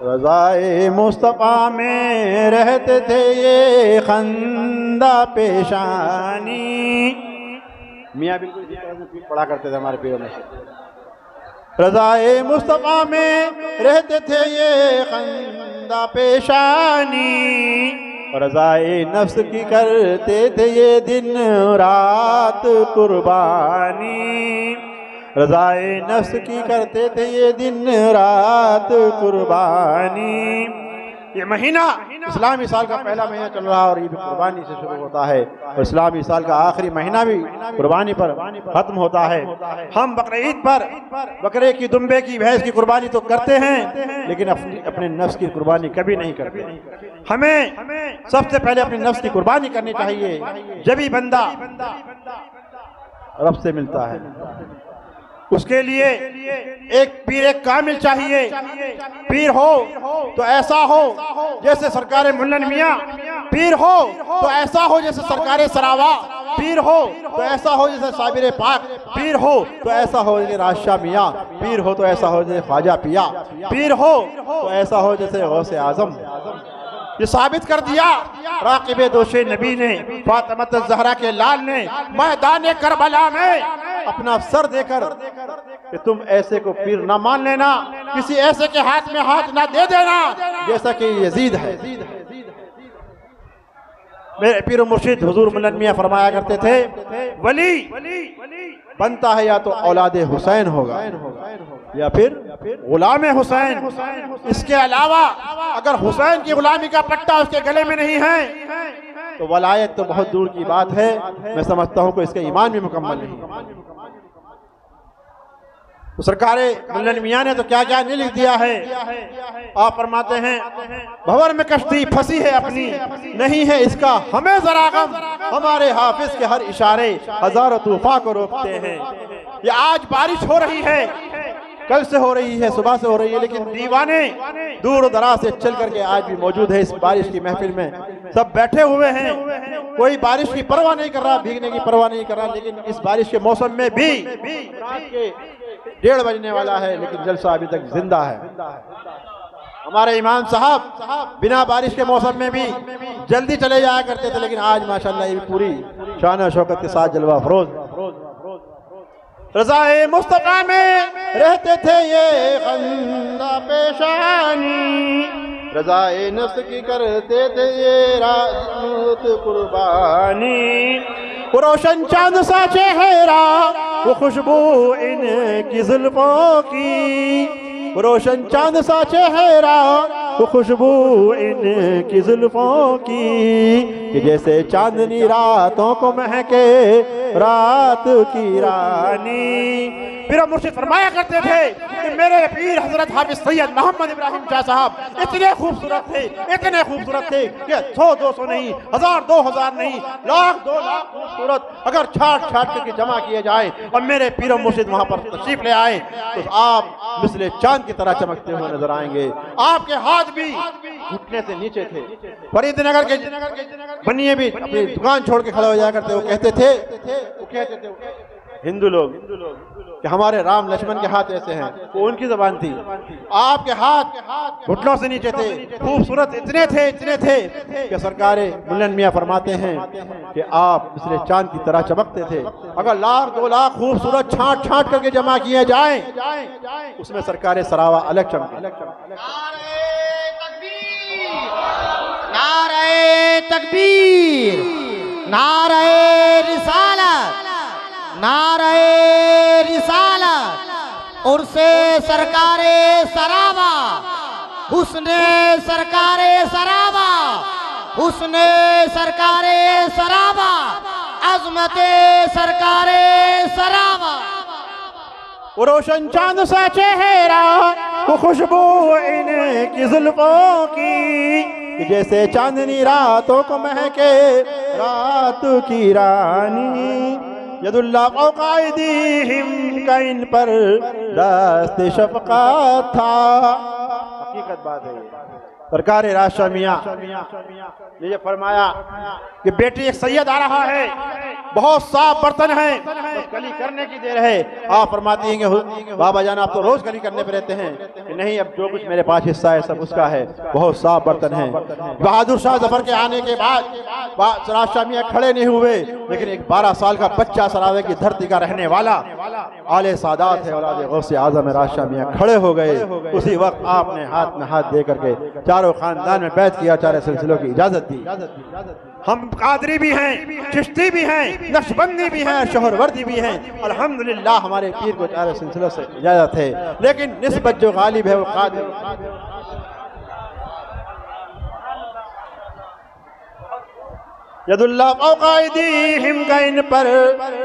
रज़ाए मुस्तफ़ा में रहते थे ये खंदा पेशानी। मियाँ बिल्कुल इसी तरह से पढ़ा करते थे हमारे पीरों में। रज़ाए मुस्तफ़ा में रहते थे ये खंदा पेशानी, रज़ाए नफ्स की करते थे ये दिन रात कुर्बानी। रज़ाए नफ्स की करते थे ये दिन रात कुर्बानी। ये महीना इस्लामी साल का पहला महीना चल रहा है और ये भी कुर्बानी से शुरू होता है और इस्लामी साल का आखिरी महीना भी कुर्बानी पर खत्म होता है। हम बकरे ईद पर बकरे की, दुम्बे की, भैंस की कुर्बानी तो करते हैं, लेकिन अपने नफ्स की कुर्बानी कभी नहीं करते। हमें सबसे पहले अपने नफ्स की कुर्बानी करनी चाहिए, जब ही बंदा रब से मिलता है। उसके लिए एक पीर, एक कामिल चाहिए। पीर हो तो ऐसा हो जैसे सरकार मुल्लन मियाँ, पीर हो तो ऐसा हो जैसे सरकार सरावा, पीर हो तो ऐसा हो जैसे साबिर पाक, पीर हो तो ऐसा हो जैसे राजशाह मियाँ, पीर हो तो ऐसा हो जैसे ख्वाजा पिया, पीर हो तो ऐसा हो जैसे गौसे आजम। ये साबित कर दिया राक़िब दोशे नबी ने, फातिमत ज़हरा के लाल ने मैदान करबला में अपना सर देकर कि तुम ऐसे को पीर ना मान लेना, किसी ऐसे के हाथ में हाथ ना दे देना जैसा कि यजीद है। मेरे पीर मुर्शिद हुजूर मुल्लन मियाँ फरमाया करते थे, वली बनता है या तो औलादे हुसैन होगा या फिर गुलाम हुसैन। इसके अलावा अगर हुसैन की गुलामी का पट्टा उसके गले में नहीं है तो वलायत तो बहुत दूर की बात है। मैं समझता हूँ कि इसका ईमान भी मुकम्मल नहीं। तो सरकार मुल्लन मियाँ ने तो क्या क्या नहीं लिख दिया है। आप फरमाते हैं, भंवर में कश्ती फंसी है अपनी, नहीं है इसका हमें जरा गम, हमारे हाफिज के हर इशारे हजारों तूफान को रोकते हैं। ये आज बारिश हो रही है, कल से हो रही है, सुबह से हो रही है, लेकिन दीवाने दूर दराज से चल करके आज भी मौजूद है इस बारिश की महफिल में। सब बैठे हुए हैं, कोई बारिश की परवाह नहीं कर रहा, भीगने की परवाह नहीं कर रहा, लेकिन इस बारिश के मौसम में भी रात के 1:30 बजने वाला है लेकिन जलसा अभी तक जिंदा है। हमारे इमाम साहब बिना बारिश के मौसम में भी जल्दी चले जाया करते थे, लेकिन आज माशाल्लाह ये पूरी शान और शौकत के साथ जलवा फरोज। रज़ाए मुस्तफ़ा में रहते थे ये खंदा पेशानी, रज़ाए नफ्स की करते थे ये रात कुर्बानी। वो रोशन चांद सा चेहरा, वो खुशबू इनकी जुल्फों की, वो रोशन चांद सा चेहरा, वो खुशबू इनकी जुल्फों की, कि जैसे चांदनी रातों को महके रात की रानी। फिर मुर्शिद फरमाया करते थे कि मेरे पीर हजरत हाफिज सैयद मोहम्मद इब्राहिम शाह साहब इतने खूबसूरत थे कि 100-200 नहीं, 1000-2000 नहीं, लाख 2 लाख खूबसूरत अगर छाट करके जमा किए जाए और मेरे पीर मुर्शिद वहां पर तशरीफ ले आए तो आप मिसले चांद की तरह चमकते हुए नजर आएंगे। आपके हाथ भी घुटने से नीचे थे। फरीदनगर के बनिए भी अपनी दुकान छोड़ के खड़े हो जाया करते। वो कहते थे हिंदू लोग कि हमारे राम लक्ष्मण के हाथ ऐसे हैं, वो उनकी जबान थी। आपके हाथ घुटनों से नीचे थे, खूबसूरत इतने थे कि सरकार मुल्लन मियाँ फरमाते हैं कि आप मिसले चांद की तरह चमकते थे। अगर 1-2 लाख खूबसूरत छाट करके जमा किए जाए उसमें सरकार सरावा अलग चमके। नारे तकबीर, नारे रिसालत, नारे रिसालत, उर्से सरकारे सरावा, हुस्ने सरकारे सरावा, हुस्ने सरकारे सरावा, अजमते सरकारे सरावा। वो रोशन चांद सा चेहरा, वो खुशबू इनकी जुल्फों की, जैसे चांदनी रातों को महके रात की रानी। यदुल्लाह फौका अयदीहिम का इन पर दस्त शफ़क़त था। हकीकत बात है। सरकार राशा मियाँ ने ये फरमाया कि बेटी एक सैयद आ रहा है, बहुत साफ बर्तन है, बस गली करने की देर है। आप फरमाती हैं कि बाबा जान आप तो रोज गली करने पे रहते हैं। कि नहीं, अब जो कुछ मेरे पास हिस्सा है सब उसका है, बहुत साफ बर्तन है। बहादुर शाह जफर के आने के बाद राशा मियाँ खड़े नहीं हुए, लेकिन एक 12 साल का बच्चा सरावे की धरती का रहने वाला आले सादात है, औलाद गौसे आजम राशा मियाँ खड़े हो गए। उसी वक्त आपने हाथ में हाथ दे करके चारों खानदान में बैत किया, चारों सिलसिलों की इजाजत दी। हम कादरी भी हैं, चिश्ती भी हैं, नक्शबंदी भी हैं, शोहरवर्दी भी हैं। अल्हम्दुलिल्लाह हमारे पीर को चारों सिलसिलों से इजाजत है, लेकिन निस्बत जो गालिब है वो कादिर। यदुल्लाह फ़ौक़-ए-दीहिम का इन पर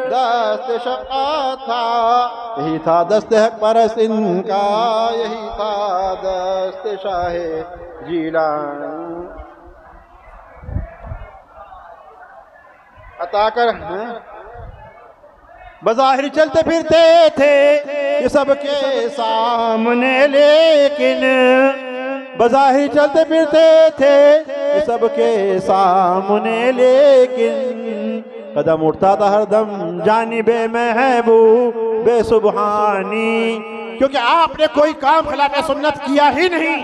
दस्त शक़ा था, यही था दस्त हक़ परस्त इनका, यही था दस्त शाहे जीलान अता कर। बज़ाहिर चलते फिरते थे ये सबके सामने, लेकिन बज़ाहिर चलते फिरते थे ये सबके सामने, लेकिन कदम उठता था हरदम जानिबे महबूबे सुबहानी। क्योंकि आपने कोई काम खिलाफ सुन्नत किया ही नहीं।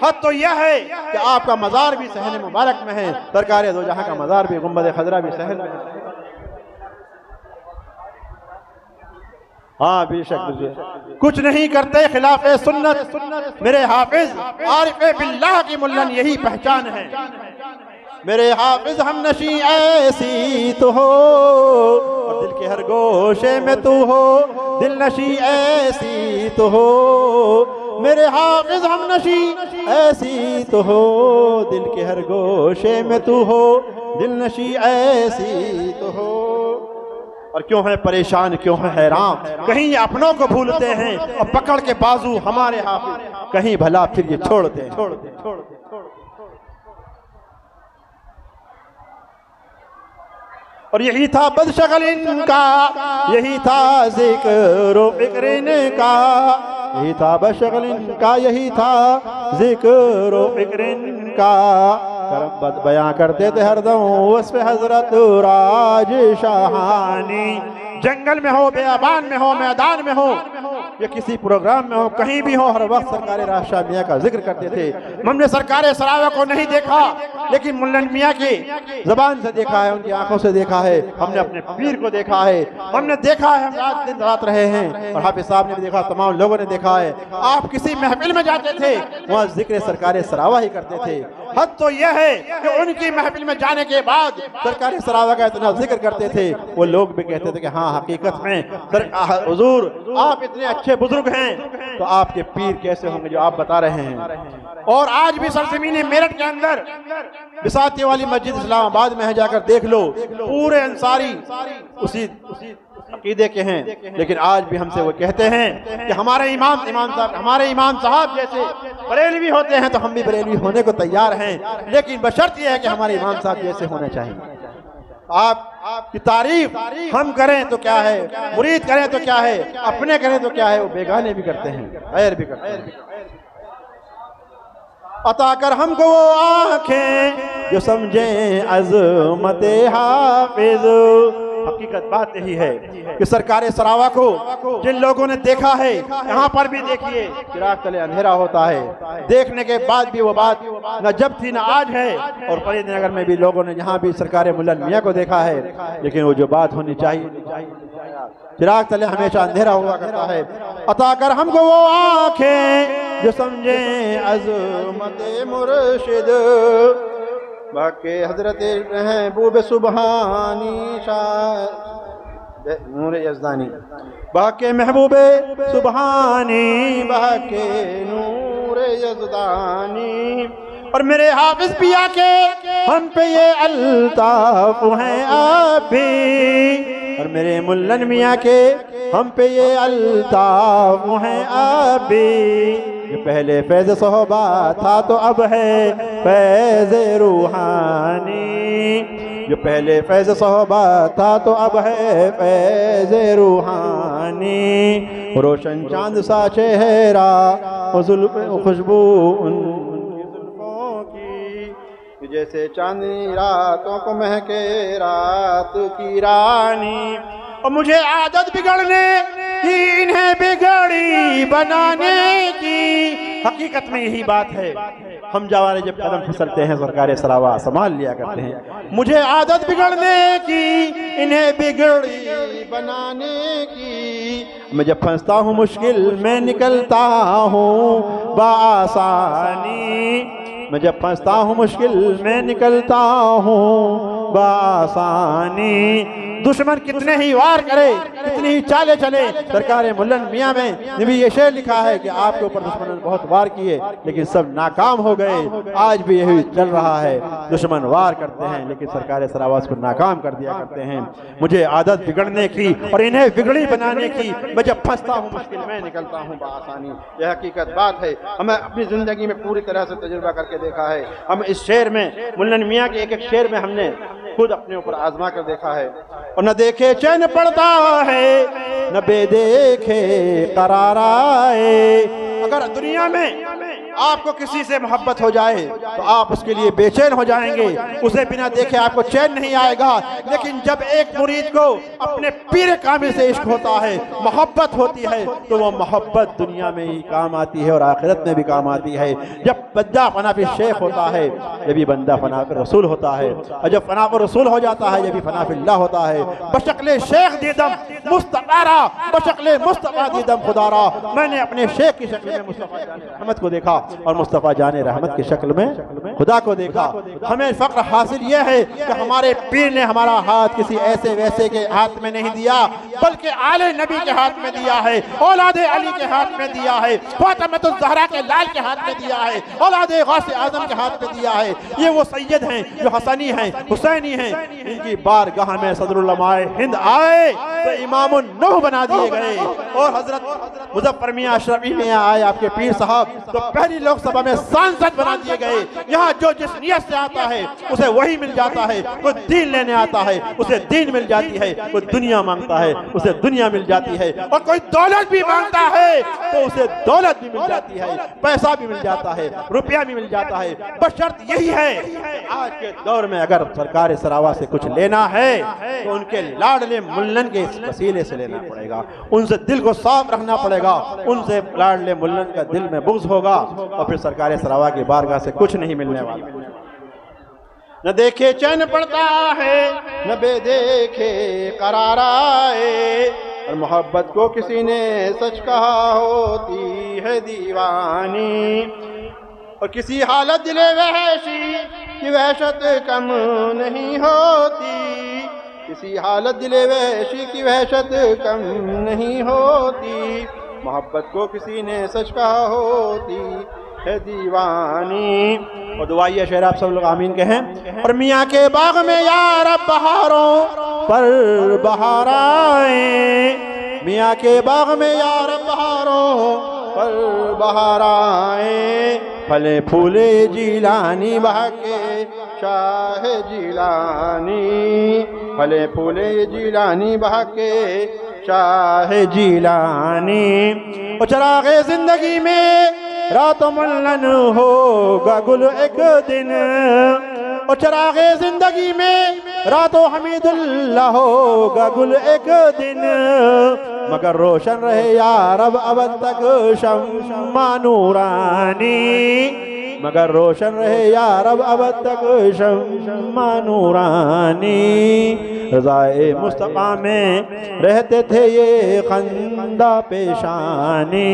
हद तो यह है कि आपका मज़ार भी सहन मुबारक में है, सरकार दो जहां का मज़ार भी गुंबद खजरा भी सहन में है। हाँ बेशक कुछ नहीं करते खिलाफ सुन्नत। मेरे हाफिज आरिफ बिल्लाह की मुल्लन यही पहचान है। मेरे हाफिज हम नशी ऐसी तो हो, और दिल के हर गोशे में तू हो, दिल नशी ऐसी तो हो। मेरे हाफिज हम नशी ऐसी तो हो, दिल के हर गोशे में तू हो, दिल नशी ऐसी तो हो। और क्यों है परेशान, क्यों है हैरान, कहीं अपनों को भूलते हैं और पकड़ के बाजू हमारे हाफिज, कहीं भला फिर ये छोड़ते हैं। और यही था बदशगल इनका, यही था ज़िक्र फ़िक्र इनका, यही था बदशगल इनका, यही था ज़िक्र फ़िक्र इनका। करम बद बयां करते थे हरदम वस्फ़ हज़रत राज शाहानी। जंगल में हो, बेआबान में हो, मैदान में हो, या किसी प्रोग्राम में हो, कहीं भी हो, हर वक्त सरकार राशा मियाँ का जिक्र करते थे। हमने सरकार सरावा को नहीं देखा, लेकिन मुल्लन मियाँ की जबान से देखा है, उनकी आंखों से देखा है, हमने अपने पीर को देखा है, हमने देखा है, हम रात दिन रात रहे हैं, और हाफिज साहब ने भी देखा, तमाम लोगों ने देखा है। आप किसी महफिल में जाते थे, वहाँ जिक्र सरकार सरावा ही करते थे। हद तो यह है कि उनकी महफिल में जाने के बाद सरकार सरावा का इतना जिक्र करते थे, वो लोग भी कहते थे कि हाँ हकीकत में हुजूर आप इतने अच्छे बुजुर्ग हैं, तो आपके पीर कैसे होंगे जो आप बता रहे हैं। और आज भी सरजमीन मेरठ के अंदर बिसाती वाली मस्जिद इस्लामाबाद में है, जाकर देख लो, पूरे अंसारी उसी अकीदे के हैं। लेकिन आज भी हमसे वो कहते हैं कि हमारे इमाम साहब जैसे बरेलवी होते हैं तो हम भी बरेलवी होने को तैयार हैं, लेकिन बशर्त यह है कि हमारे इमाम साहब जैसे होने चाहिए। आपकी तारीफ हम करें तो क्या है, मुरीद करें तो क्या है, अपने करें तो क्या है, वो बेगाने भी करते हैं, गैर भी करते हैं। अता कर हमको वो आंखें जो समझे अज़मत हाफिज। हकीकत बात यही है कि सरकार सरावा को जिन लोगों ने देखा है, यहाँ पर भी देखिए चिराग तले अंधेरा होता है, देखने के बाद भी वो बात न जब थी न आज है। और फरीदनगर में भी लोगों ने यहाँ भी सरकार मुल्लन मियाँ को देखा है, लेकिन वो जो बात होनी चाहिए, चिराग तले हमेशा अंधेरा हुआ करता है। अता कर हमको वो आंखें जो समझे अज़मत मुर्शिद, बाके हजरत महबूब सुबहानी नूर यज़दानी, बाके महबूब सुबहानी, बाके नूर यज़दानी। और मेरे हाफिज पिया के हम पे ये अल्ताफ हैं आप भी, और मेरे मुल्लन मियाँ के हम पे ये अल्ताफ हैं आप भी। जो पहले फैज़ सोहबा था तो अब है फैज़ रूहानी, जो पहले फैज़ सोहबा था तो अब है फैज़ रूहानी। रोशन चांद सा चेहरा और जुल्फ खुशबू उनकी जुल्फों की, जैसे चांदनी रातों को महके रात की रानी। और मुझे आदत बिगड़ने की, इन्हें बिगड़ी बनाने की। हकीकत में यही बात है, हम जवारे जब कदम फिसलते हैं सरकार सरावा संभाल लिया करते हैं। मुझे आदत बिगड़ने की, इन्हें बिगड़ी बनाने की। मैं जब फंसता हूँ मुश्किल में निकलता हूँ बासानी। मैं जब फंसता हूँ मुश्किल में निकलता हूँ बासानी। दुश्मन कितने ही वार करे, कितनी ही चाले चले, सरकार मुल्लन मियाँ में भी ये शेर लिखा है कि आपके ऊपर दुश्मन ने बहुत वार किए लेकिन सब नाकाम हो गए। आज भी यही चल रहा है, दुश्मन वार करते हैं लेकिन सरकार सरावास को नाकाम कर दिया करते हैं। मुझे आदत बिगड़ने की और इन्हें बिगड़ी बनाने की। मैं जब फंसता हूँ मुश्किल में निकलता हूँ बआसानी। यह हकीकत बात है, हमें अपनी ज़िंदगी में पूरी तरह से तजुर्बा करके देखा है। हम इस शेर में, मुल्लन मियाँ के एक एक शेर में हमने खुद अपने ऊपर आजमा कर देखा है। और न देखे चैन पड़ता है, न बेदेखे करार आए। अगर दुनिया में आपको किसी से मोहब्बत हो जाए तो आप उसके लिए बेचैन हो जाएंगे, उसे बिना देखे आपको चैन नहीं आएगा। लेकिन जब एक मुरीद को अपने पीर कामिल से इश्क होता है, मोहब्बत होती है, तो वो मोहब्बत दुनिया में ही काम आती है और आखिरत में भी काम आती है। जब बंदा फना पे शेख होता है, जब भी बंदा फना पे रसूल होता है, और जब फना पे रसूल हो जाता है, जब भी फना पे अल्लाह होता है। बशक्ले शेख दीदम मुस्तफारा, बशक्ले मुस्तफा दीदम खुदारा। मैंने अपने शेख की शक्ल में मुस्तफा जाने रहमत को देखा और मुस्तफा जाने रहमत की शक्ल में खुदा को देखा। हमें फक्र हासिल यह है कि हमारे पीर ने हमारा हाथ किसी ऐसे वैसे के हाथ में नहीं दिया, बल्कि आले नबी के हाथ में दिया है, औलादे अली के हाथ में दिया है, फातिमातुज़ ज़हरा के लाल के हाथ में दिया है, औलादे गौसे आज़म के हाथ में दिया है। ये वो सैयद हैं जो हसनी हैं, हुसैनी हैं। इनकी बारगाह में सदरुल उलमाए हिंद आए तो इमामुन नूह बना दिए गए। और हजरत मुज़फ्फर मियां अशरफी में आए आपके पीर साहब तो पहली लोकसभा में सांसद बना दिए गए। यहाँ जो जिस नियत से आता है उसे वही मिल जाता है। कोई दीन लेने आता है उसे दीन मिल जाती है, कोई दुनिया मांगता है उसे दुनिया मिल जाती है, और कोई दौलत भी मांगता है तो उसे दौलत भी मिल जाती है, पैसा भी मिल जाता है, रुपया भी मिल जाता है। बस शर्त यही है आज के दौर में अगर सरकार सरावा से कुछ लेना है तो उनके लाडले मुल्लन के वसीले से लेना पड़ेगा, उनसे दिल को साफ रखना पड़ेगा। उनसे लाडले मुल्लन का दिल में बुग़्ज़ होगा और फिर सरकार सरावा की बारगाह से कुछ नहीं मिलने वाला। न देखे चैन पड़ता है, न बेदेखे करार आए। और मोहब्बत को किसी ने सच कहा होती है दीवानी। और किसी हालत दिले वहशी की वहशत कम नहीं होती, किसी हालत दिले वहशी की वहशत कम नहीं होती। मोहब्बत को किसी ने सच कहा होती है दीवानी। और दुआइया शेर आप सब लोग आमीन कहें। और मियाँ के बाग में यार अब बहारों पर बहार आए, मियाँ के बाग में यार अब बहारों पर बहार आए। फले फूले जीलानी बहके शाह जीलानी, फले फूले जीलानी बहके शाह जीलानी। और चरागे जिंदगी में रातों मुल्लन होगा गुल एक दिन, और चरागे जिंदगी में रातों हमीदुल्लाह होगा गुल एक दिन। मगर रोशन रहे यार अब तक शम्मा नूरानी, मगर रोशन रहे यार अब तक शम्मा नूरानी। रज़ाए मुस्तफ़ा में रहते थे ये खंदा पेशानी,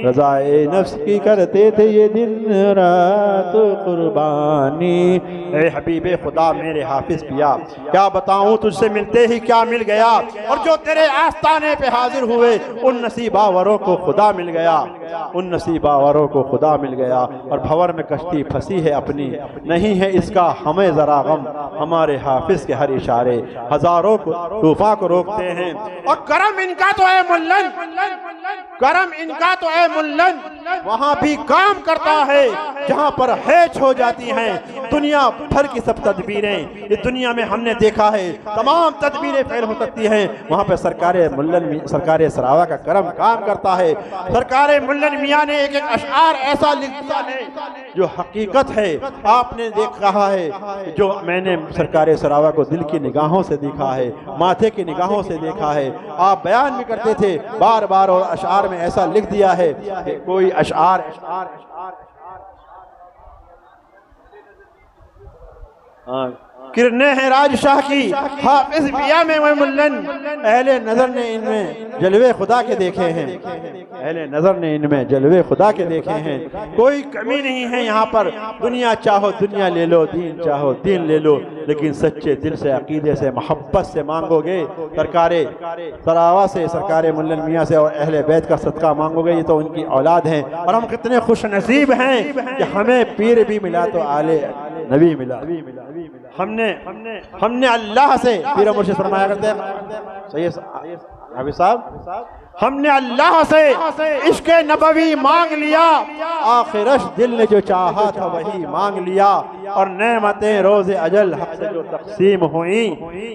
रज़ाए नफ्स की करते थे ये दिन रात कुर्बानी। ए हबीबे खुदा मेरे हाफिज पिया, क्या बताऊं तुझसे मिलते ही क्या मिल गया। और जो तेरे आस्ताने पे हाजिर हुए उन नसीबावरों को खुदा मिल गया, उन नसीबावरों को खुदा मिल गया। और भंवर में कश्ती फंसी है अपनी, नहीं है इसका हमें जरा गम। हमारे हाफिज के हर इशारे हजारों को तूफा को रोकते हैं। और करम इनका तो है मुल्लन, करम इनका तो है मुल्लन वहाँ भी काम करता है जहाँ पर हैच हो जाती हैं दुनिया भर की सब तदबीरें। इस दुनिया में हमने देखा है तमाम तदबीरें फेल हो सकती हैं, वहाँ पर सरकार सरावा का करम काम करता है। सरकार मुल्लन मियाँ ने एक एक अशआर ऐसा लिख दिया है जो हकीकत है। आपने देख रहा है जो मैंने सरकार सरावा को दिल की निगाहों से देखा है, माथे की निगाहों से देखा है। आप बयान भी करते थे बार बार और अशआर में ऐसा लिख दिया है कि कोई अशआर किरने हैं राजशाह की हाफिज मियां में मुल्लन अहले नजर ने इनमें जलवे खुदा के देखे हैं, अहले नजर ने इनमें जलवे खुदा के देखे हैं। कोई कमी नहीं है यहाँ पर। दुनिया चाहो दुनिया ले लो, दीन चाहो दीन ले लो, लेकिन सच्चे दिल से अकीदे से मोहब्बत से मांगोगे, सरकार सरावा से सरकार मुल्लन मियाँ से और अहले बैत का सदका मांगोगे, ये तो उनकी औलाद हैं। और हम कितने खुश नसीब हैं कि हमें पीर भी मिला तो आले नबी मिला। हमने अल्लाह से पीर मुर्शिद फरमाया करते हैं सही हाफिज साहब, हमने अल्लाह से इश्क नबवी मांग लिया, आखिरश दिल ने जो चाहा था वही मांग लिया। और नेमतें रोज़े अजल हक से जो तकसीम हुई,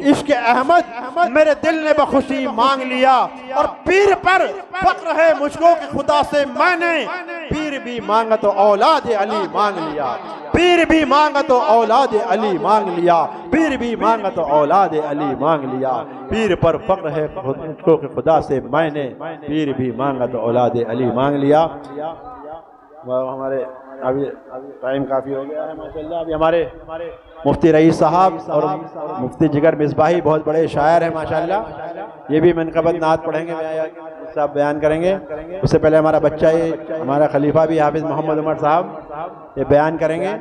इश्क अहमद मेरे दिल ने बखुशी मांग लिया। और पीर पर फक्र है मुझको कि खुदा से मैंने पीर भी मांगा तो औलाद अली मांग लिया, पीर भी मांगा तो औलाद अली मांग लिया, पीर भी मांगा तो औलाद अली मांग लिया। पीर पर फक्र है मुझको कि खुदा से मैंने पीर भी मांगा तो औलाद अली मांग लिया। हमारे अभी टाइम काफ़ी हो गया है माशाल्लाह। अभी हमारे मुफ्ती रईस साहब और मुफ्ती जिगर मिसबाही बहुत बड़े शायर हैं माशाल्लाह, ये भी मनक़बत नात पढ़ेंगे, साहब बयान करेंगे। उससे पहले हमारा बच्चा ये हमारा खलीफा भी हाफिज मोहम्मद उमर साहब ये बयान करेंगे।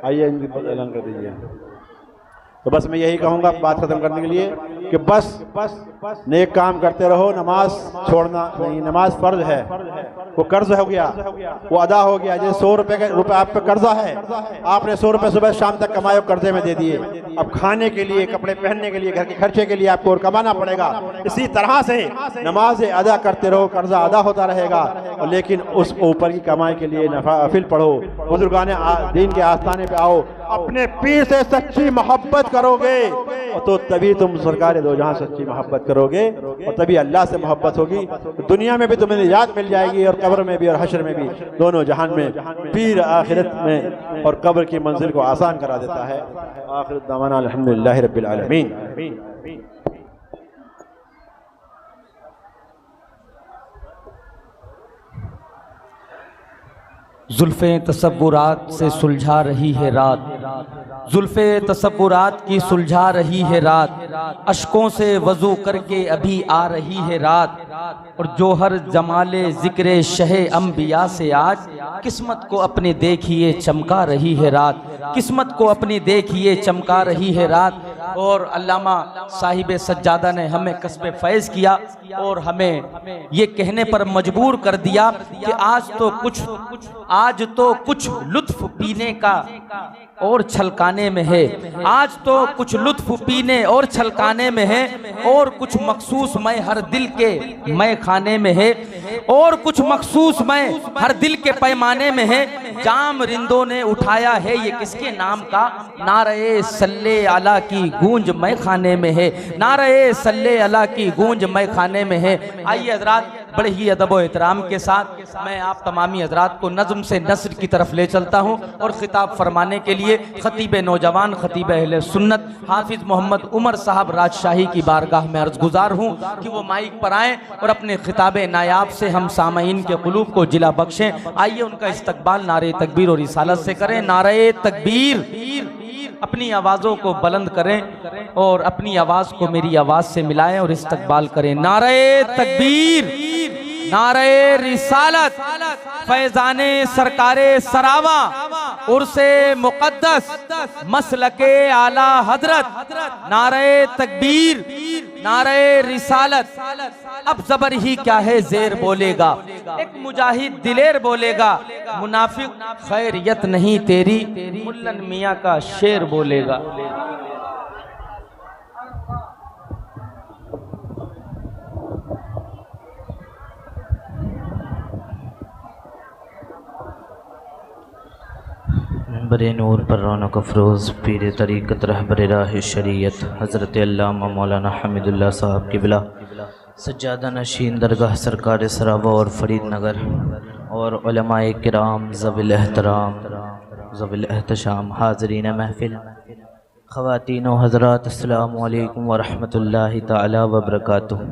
आइए इनकी ऐलान कर दीजिए। तो बस मैं यही कहूँगा बात ख़त्म करने के लिए कि बस नेक काम करते रहो, नमाज छोड़ना नहीं। नमाज फ़र्ज है, वो कर्ज हो गया, वो अदा हो गया। जैसे 100 रुपये आप पे कर्जा है, आपने 100 रुपये सुबह शाम तक कमाए कर्जे में दे दिए। अब खाने के लिए, कपड़े पहनने के लिए, घर के खर्चे के लिए आपको और कमाना पड़ेगा। इसी तरह से नमाज अदा करते रहो, कर्जा अदा होता रहेगा। लेकिन उस ऊपर की कमाई के लिए नफाफिल पढ़ो, बुजुर्गान दीन के आस्थाने पे आओ, अपने पीर से सच्ची मोहब्बत करोगे तो तभी तुम सरकार दो जहां सच्ची मोहब्बत करोगे और तभी अल्लाह से मोहब्बत होगी। दुनिया में भी तुम्हें निजात मिल जाएगी और कब्र में भी और हश्र में भी, दोनों जहान में। पीर आखिरत में और कब्र की मंजिल को आसान करा देता है। आखिर दावाना अल्हम्दुलिल्लाहि रब्बिल आलमीन। जुल्फ़े तसव्वुरात से सुलझा रही है रात, जुल्फ़े तसव्वुरात की सुलझा रही है रात, अश्कों से वज़ू करके अभी आ रही है रात। और जो हर जमाले ज़िक्र शहे अम्बिया से आज किस्मत को अपने देखिए चमका रही है रात, किस्मत को अपनी देखिए चमका रही है रात। और अल्लामा साहिब सज्जादा ने हमें कस्बे फैज़ किया और हमें ये कहने पर मजबूर कर दिया कि आज तो कुछ लुत्फ पीने का और छलकाने में है, आज तो कुछ लुत्फ पीने और छलकाने में है, और कुछ मखसूस मैं हर दिल के मैं खाने में है, और कुछ मखसूस मैं हर दिल के पैमाने में है। जाम रिंदों ने उठाया है ये किसके नाम का, नारे सल्ले अला की गूंज मैं खाने में है, नारे सल्ले अला की गूंज मैं खाने में है। आइए हजरात, बड़े ही अदब व एहतराम के साथ मैं आप तमामी हजरात को नज़्म से नस्र की तरफ ले चलता हूँ और ख़िताब फरमाने के लिए ख़तीब नौजवान, ख़तीब अहले सुन्नत हाफिज़ मोहम्मद उमर साहब राजशाही की बारगाह में अर्ज़ गुज़ार हूँ कि वो माइक पर आएँ और अपने ख़िताब नायाब से हम सामईन के क़ुलूब को जिला बख्शें। आइए उनका इस्तकबाल नारे तकबीर और रिसालत से करें। नारे तकबीर, अपनी आवाज़ों को बुलंद करें और अपनी आवाज़ को मेरी आवाज़ से मिलाएं और इस्तकबाल करें। नारे तकबीर, नारे रिसालत, फैज़ाने सरकारे सरावा, उर्से मुक़द्दस, मसलके आला हजरत। नारे तकबीर, नारे रिसालत। अब ज़बर ही क्या है ज़ेर बोलेगा, एक मुजाहिद दिलेर बोलेगा, मुनाफिक खैरियत नहीं तेरी, मुल्लन मियाँ का शेर बोलेगा। बरे नूर पर रौनक अफरोज़ पीर तरीक़त रहबर राह शरीयत हज़रत अल्लामा मौलाना हमीदुल्लाह साहब क़िबला सज्जादा नशीन दरगाह सरकार सराबा और फरीद नगर और उलमाए किराम ज़विल एहतराम ज़विल एहतशाम हाज़रीन महफ़िल ख़वातीन व हज़रात अस्सलामु अलैकुम व रहमतुल्लाहि तआला व बरकातुहू।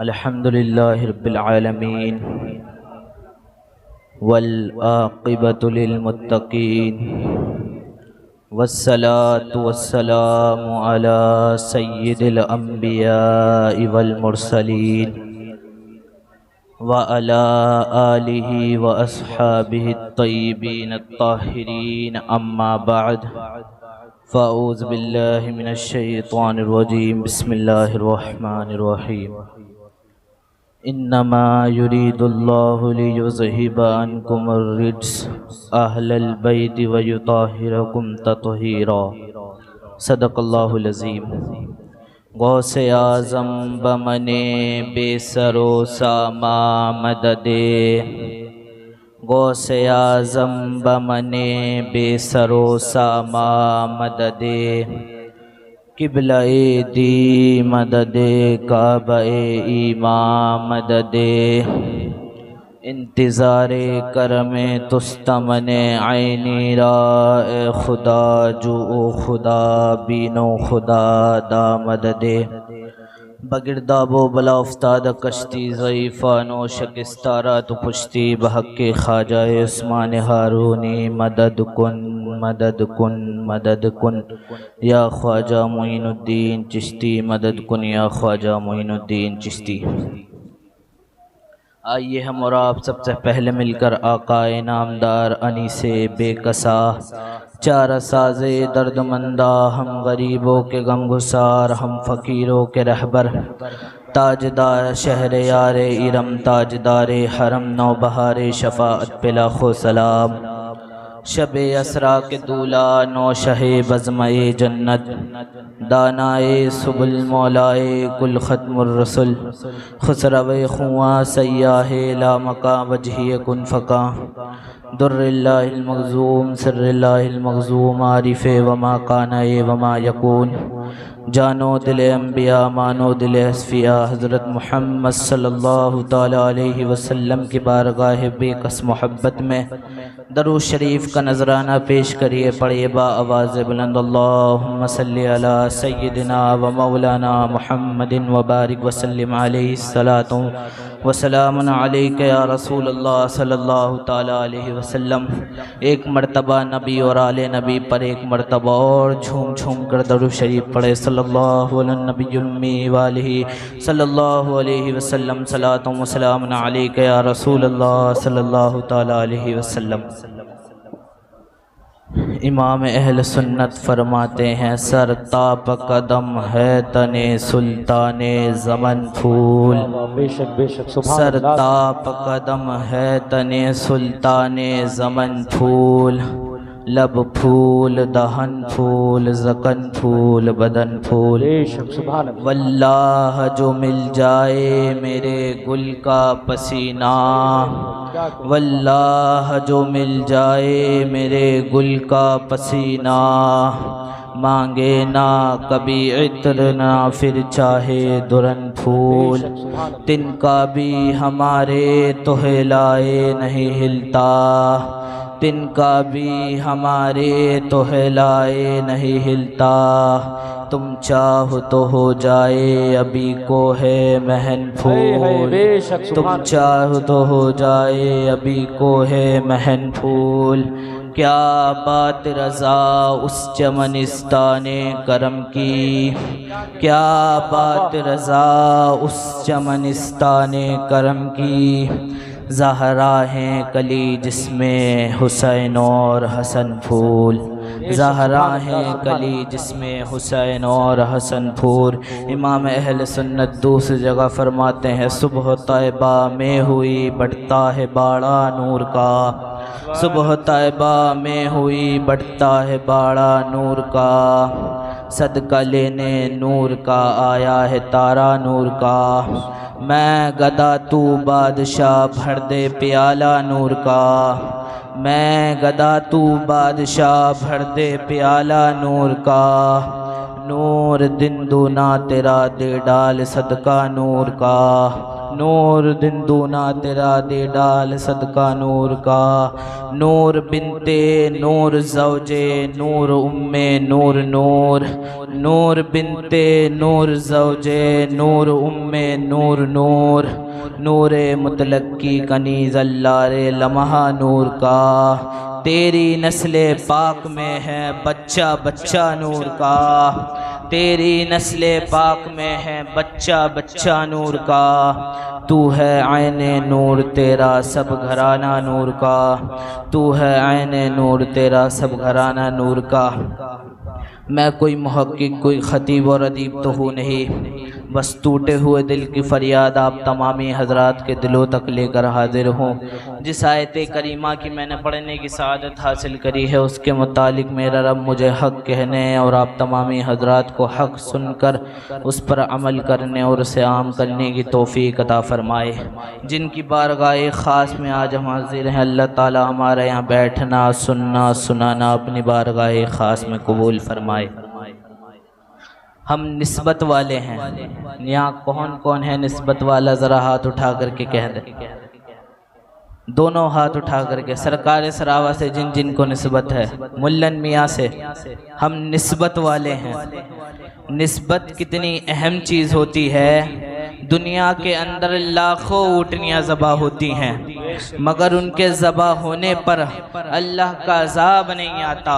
अल्हम्दुलिल्लाहि रब्बिल आलमीन वल आक़िबतु लिल मुत्तक़ीन वस्सलातु वस्सलामु अला सय्यिदिल अंबियाइ वल मुरसलीन व अला आलिहि व अस्हाबिहि अत्तय्यिबीन अत्ताहिरीन अम्मा बअद फ़अऊज़ु बिल्लाहि मिनश शैतानिर रजीम बिस्मिल्लाहिर रहमानिर रहीम। इन्नमा युरीदुल्लाहु लियुज़हिबा अन्कुमुर रिज्स अहलल बैति व युताहिरकुम तत्हीरा। सदक़ल्लाहुल अज़ीम। गौसे आज़म बमने बेसरो सामा मददे, गौसे आज़म बमने बेसरो सामा मददे, किबला-ए दी मददे काबा-ए ईमां मददे, इंतज़ारे करमे तुस्तमने आइनी राए खुदा जो खुदा बीनो खुदा दा मददे, बगिरदाबो बला उफ्ताद कश्ती ज़ईफ़ा नो शकिस्तारा तो पुश्ती बहक़ ख़ाजाए उस्मान हारूनी मदद कुन मदद कुन मदद कुन या ख्वाजा मोइनुद्दीन चिश्ती मदद कुन या ख्वाजा मोइनुद्दीन चिश्ती। आइए हम और आप सबसे पहले मिलकर आकाए नामदार अनीसे बेकसा चारा साज़े दर्दमंदा, हम गरीबों के गमगुसार, हम फ़कीरों के रहबर, ताजदार शहर यारे इरम, ताजदारे हरम नौबहारे शफ़ाअत पे लाखो सलाम। शबे असरा के दूला नौशहे बज़्म-ए जन्नत, दानाए सुबुल मौलाए कुल ख़त्मुर रसुल, खुसरवे खुआ सय्याहे लामका वजही कुन फ़का, दुर्रिल्लाहिल मग़ज़ूम सिर्रिल्लाहिल मग़ज़ूम आरिफ़े वमा काना ए वमा यकून, जानो दिले अम्बिया मानो दिले अस्फ़िया, हज़रत मुहम्मद सल्लल्लाहु ताला अलैहि वसल्लम की बारगाह बेकस मोहब्बत में दरूद शरीफ का नजराना पेश करिए। पढ़िए बा आवाज़ बुलंद अल्लाहुम्मा सल्लि अला सय्यिदिना व मौलाना मुहम्मदिन व बारिक व सल्लिम अलैहि सलातु व सलामुन अलैका या रसूल अल्लाह सल्लल्लाहु ताला अलैहि वसल्लम। एक मरतबा नबी और आले नबी पर एक मरतबा और झूम झूम कर दरूद शरीफ पढ़े। सल्लल्लाहु अला नबिय्युल उम्मी व आलिहि सल्लल्लाहु अलैहि वसल्लम सलातु व सलामुन अलैका या रसूल अल्लाह सल्लल्लाहु ताला अलैहि वसल्लम। इमाम अहल सुन्नत फरमाते हैं, सर ताप कदम है तने सुल्ताने ज़मन फूल, बेशक बेशक सर ताप कदम है तने सुल्ताने ज़मन फूल, लब फूल दहन फूल ज़कन फूल बदन फूल, वल्लाह जो मिल जाए मेरे गुल का पसीना, वल्लाह जो मिल जाए मेरे गुल का पसीना, मांगे ना कभी इत्र ना फिर चाहे दुरन फूल, तिनका भी हमारे तोहलाए नहीं हिलता, तिनका भी हमारे तोहलाए नहीं हिलता, तुम चाहो तो हो जाए अभी को है महन फूल, तुम चाहो तो हो जाए अभी को है महन फूल। क्या बात रज़ा उस चमनिस्ताने करम की, क्या बात रज़ा उस चमनिस्ताने करम की, ज़हरा हैं कली जिसमें हुसैन और हसन फूल, ज़हरा हैं कली जिसमें हुसैन और हसन फूल। इमाम अहल सुन्नत दूसरी जगह फरमाते हैं, सुबह तैबा में हुई बढ़ता है बाड़ा नूर का, सुबह तैबा में हुई बढ़ता है बाड़ा नूर का, सदका लेने नूर का आया है तारा नूर का। मैं गदा तू बादशाह भर दे प्याला नूर का। मैं गदा तू बादशाह भर दे प्याला नूर का। नूर दिन दूना तेरा दे डाल सदका नूर का। नूर दिन दूना तेरा दे डाल सदका नूर का। नूर बिनते नूर ज़ौजे नूर उम्मे नूर नूर। नूर बिनते नूर ज़ौजे नूर उम्मे नूर नूर। नूरे मुतलक की कनीज़ अल्लाह लम्हा नूर का। तेरी नस्ले पाक में है बच्चा बच्चा नूर का। तेरी नस्ले पाक में है बच्चा बच्चा नूर का। तू है आईने नूर तेरा सब घराना नूर का। तू है आईने नूर तेरा सब घराना नूर का। मैं कोई मुहक्किक कोई ख़तीब और अदीब तो हूँ नहीं, बस टूटे हुए दिल की फ़रियाद आप तमामी हजरात के दिलों तक लेकर हाजिर हूँ। जिस आयत करीमा की मैंने पढ़ने की सआदत हासिल करी है उसके मुतालिक मेरा रब मुझे हक़ कहने और आप तमामी हजरात को हक़ सुनकर उस पर अमल करने और उसे आम करने की तौफ़ीक़ अता फ़रमाए। जिनकी बारगाह ख़ास में आज हम हाजिर हैं, अल्लाह ताला हमारे यहाँ बैठना सुनना सुनाना अपनी बारगाह ख़ास में कबूल फ़रमाए। हम निस्बत वाले हैं। यहाँ कौन कौन है निस्बत वाला, ज़रा हाथ उठा करके कह दे। दोनों हाथ उठा करके। सरकार सरावा से जिन जिन को निस्बत है, मुल्लन मियाँ से हम निस्बत वाले हैं। निस्बत कितनी अहम चीज़ होती है। दुनिया के अंदर लाखों ऊँटनियाँ ज़बा होती हैं, मगर उनके ज़बा होने पर अल्लाह का अज़ाब नहीं आता।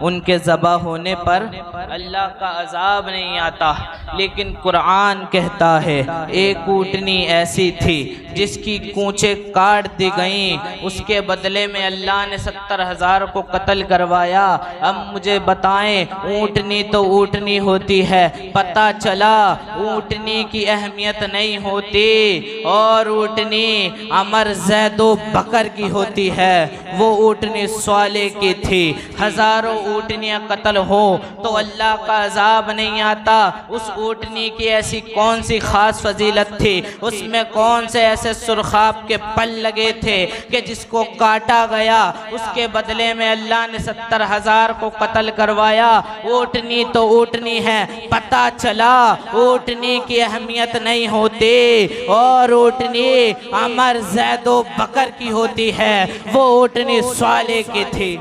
उनके ज़बा होने पर अल्लाह का अज़ाब नहीं आता। लेकिन कुरान कहता है एक ऊँटनी ऐसी थी जिसकी कूँचें काट दी गईं, उसके बदले में अल्लाह ने 70,000 को कत्ल करवाया। अब मुझे बताएं, ऊँटनी तो ऊँटनी होती है, पता चला ऊँटनी की अहमियत नहीं होती और ऊँटनी अमर ज़ैदो बकर की होती है। वो ऊँटनी स्वाले की थी। हज़ारों ऊँटनियाँ कत्ल हो तो अल्लाह का अज़ाब नहीं आता। उस ऊँटनी की ऐसी कौन सी ख़ास फजीलत थी, उसमें कौन से ऐसे सुरखाब के पल लगे थे कि जिसको काटा गया उसके बदले में अल्लाह ने 70,000 को कत्ल करवाया। ऊँटनी तो ऊँटनी है, पता चला ऊँटनी की अहमियत नहीं होती और ऊँटनी अमर ज़ैदो बकर की होती है। वो ऊँटनी स्वाले की थी।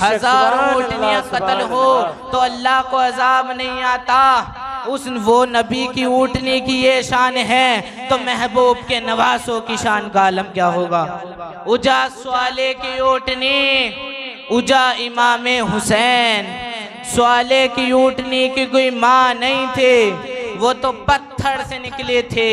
हज़ारों ऊँटनियाँ कत्ल हो तो अल्लाह को अज़ाब नहीं आता। उस वो नबी की ऊँटनी की ये शान है तो महबूब के नवासों की शान का आलम क्या होगा। उजा स्वाले की ऊँटनी, उजा इमाम हुसैन। स्वाले की ऊँटनी की कोई माँ नहीं थी, वो तो पत्थर से निकले थे।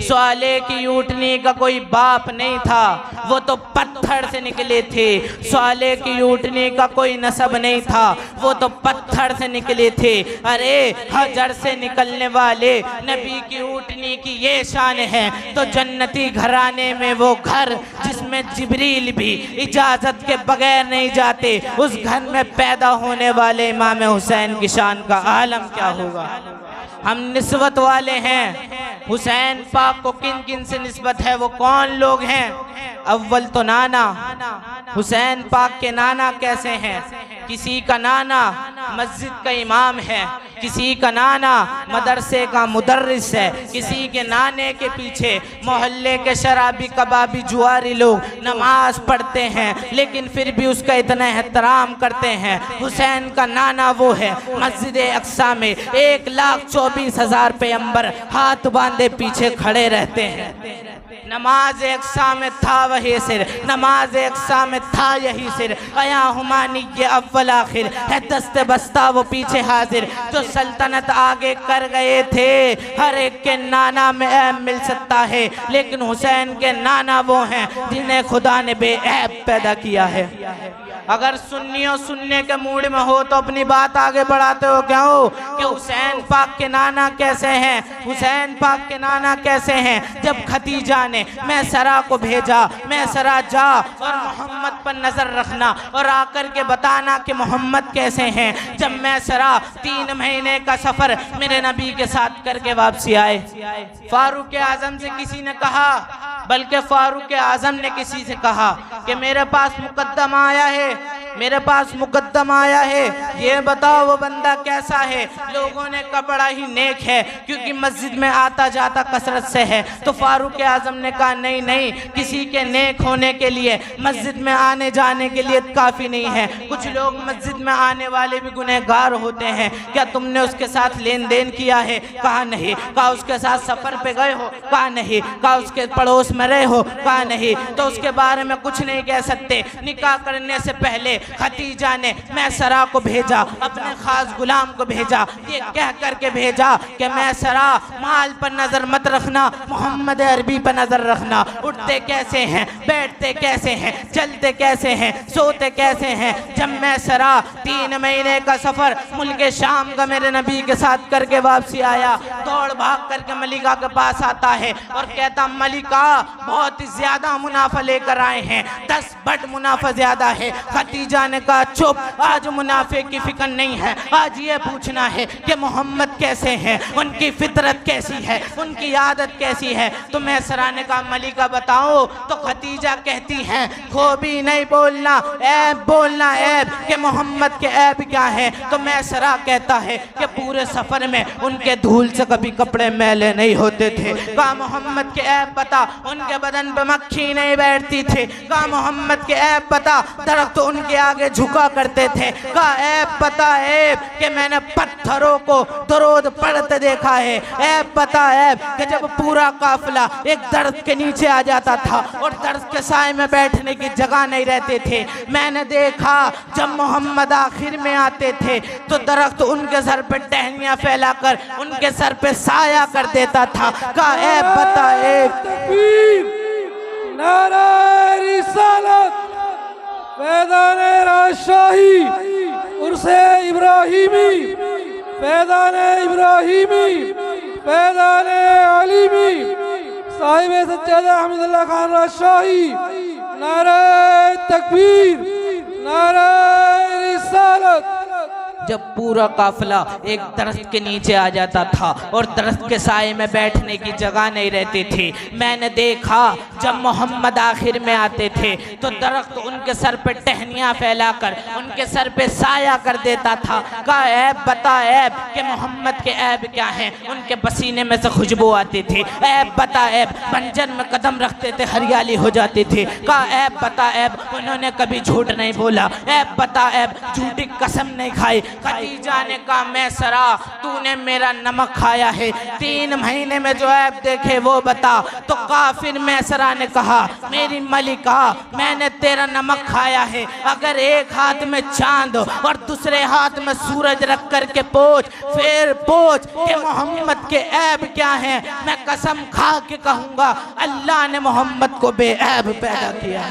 स्वाले की ऊँटनी का कोई बाप नहीं था, वो तो पत्थर से निकले थे। स्वाले की ऊँटनी का कोई नसब नहीं था, वो तो पत्थर से निकले थे। अरे हजर से निकलने वाले नबी की ऊँटनी की ये शान है तो जन्नती घराने में वो घर जिसमें जिब्रील भी इजाज़त के बगैर नहीं जाते, उस घर में पैदा होने वाले इमाम हुसैन की शान का आलम क्या होगा। हम निस्बत वाले हैं। हुसैन पाक को किन किन से निस्बत है, वो कौन लोग हैं। अव्वल तो नाना, हुसैन पाक के नाना कैसे हैं। किसी का नाना मस्जिद का इमाम है, किसी का नाना मदरसे का मुदर्रिस है, किसी के नाने के पीछे मोहल्ले के शराबी कबाबी जुआरी लोग नमाज पढ़ते हैं लेकिन फिर भी उसका इतना एहतराम करते हैं। हुसैन का नाना वो है मस्जिद अक्सा में 1,24,000 पैगंबर हाथ बांधे पीछे खड़े रहते हैं। नमाज अक्सा में था वही सिर, नमाज अक्सा में था यही सिर। अया हुमानी ये अव्वल आखिर है, दस्ते बस्ता वो पीछे हाजिर। जो सल्तनत आगे कर गए थे हर एक के नाना में ऐब मिल सकता है, लेकिन हुसैन के नाना वो हैं जिन्हें खुदा ने बेऐब पैदा किया है। अगर सुन्नियों सुनने के मूड में हो तो अपनी बात आगे बढ़ाते हो क्या हो कि हुसैन पाक के नाना कैसे हैं। हुसैन पाक के नाना कैसे हैं, जब खदीजा ने मैसरा को भेजा, मैसरा जा और मोहम्मद पर नजर रखना और आकर के बताना कि मोहम्मद कैसे हैं। जब मैसरा 3 महीने का सफर मेरे नबी के साथ करके वापसी आए, फारूक आजम से किसी ने कहा, बल्कि फारूक आजम ने किसी से कहा कि मेरे पास मुकद्दमा आया है, मेरे पास मुकद्दमा आया है, ये बताओ वो बंदा कैसा है। लोगों ने कहा बड़ा ही नेक है, क्योंकि मस्जिद में आता जाता कसरत से है। तो फारूक आजम ने कहा नहीं नहीं, किसी के नेक होने के लिए मस्जिद में आने जाने के लिए काफ़ी नहीं है। कुछ लोग मस्जिद में आने वाले भी गुनहगार होते हैं। क्या तुमने उसके साथ लेन देन किया है? कहा नहीं। कहा उसके साथ सफ़र पे गए हो? कहा नहीं। कहा उसके पड़ोस में रहे हो? कहा नहीं। तो उसके बारे में कुछ नहीं कह सकते। निकाह करने से पहले खतीजा ने मैसरा को भेजा, अपने खास गुलाम को भेजा, ये कह करके भेजा कि मैसरा माल पर नजर मत रखना, मोहम्मद अरबी पर नजर रखना। उठते कैसे हैं, बैठते कैसे हैं, चलते कैसे हैं, सोते कैसे हैं। जब मैसरा 3 महीने का सफर मुल्क शाम का मेरे नबी के साथ करके वापसी आया, दौड़ भाग करके मलिका के पास आता है और कहता मलिका बहुत ज्यादा मुनाफा लेकर आए हैं, 10 बट मुनाफा ज्यादा है। खतीजा ने कहा चुप, आज मुनाफे की फिक्र नहीं है, आज ये पूछना है कि मोहम्मद कैसे हैं, उनकी फितरत कैसी है, उनकी आदत कैसी है। तो मैसरा ने कहा मलिका बताओ। तो खतीजा कहती हैं खूबी नहीं बोलना, ऐब बोलना, ऐब कि मोहम्मद के ऐब क्या है। तो मैसरा कहता है कि पूरे सफर में उनके धूल से कभी कपड़े मैले नहीं होते थे। कहा मोहम्मद के ऐब बता, उनके बदन पे मक्खी नहीं बैठती थी। कहा मोहम्मद के ऐब बता, दरख्त तो उनके आगे झुका करते थे। कहा ऐब पता ऐब कि मैंने पत्थरों को दरूद पढ़ते देखा है। ऐब पता ऐब कि जब पूरा काफिला एक दरख्त के नीचे आ जाता था और दरख्त के साए में बैठने की जगह नहीं रहते थे। मैंने देखा जब मोहम्मद आखिर में आते थे तो दरख्त उनके सर पे टहनियां फैलाकर उनके सर पे साया कर देता था। कहा ऐब पता ऐब। नारा रिसालत, फैज़ाने राजशाही, उर्से इब्राहिमी, फैज़ाने इब्राहिमी, फैज़ाने अलीमी, साहिब सज्जादा अहमदुल्लाह खान राजशाही। नारा तकबीर, नारा रिसालत। जब पूरा काफिला एक दरख्त के नीचे आ जाता था और दरख्त के साए में बैठने की जगह नहीं रहती थी, मैंने देखा जब मोहम्मद आखिर में आते थे तो दरख्त उनके सर पे टहनियाँ फैलाकर उनके सर पे साया कर देता था। कहा ऐब बता ऐब कि मोहम्मद के ऐब क्या हैं। उनके पसीने में से खुशबू आती थी। ऐब बता ऐब, बंजर में कदम रखते थे हरियाली हो जाती थी। कहा ऐब बता ऐब, उन्होंने कभी झूठ नहीं बोला। ऐब बता ऐब, झूठी कसम नहीं खाई। खतीजा ने कहा मैसरा तूने मेरा नमक खाया है, 3 महीने में जो ऐब देखे वो बता। तो काफिर मैसरा ने कहा मेरी मलिका मैंने तेरा नमक खाया है, अगर एक हाथ में चांद और दूसरे हाथ में सूरज रख कर के पोछ, फिर पोछ कि मोहम्मद के ऐब क्या हैं, मैं कसम खा के कहूँगा अल्लाह ने मोहम्मद को बेऐब पैदा किया।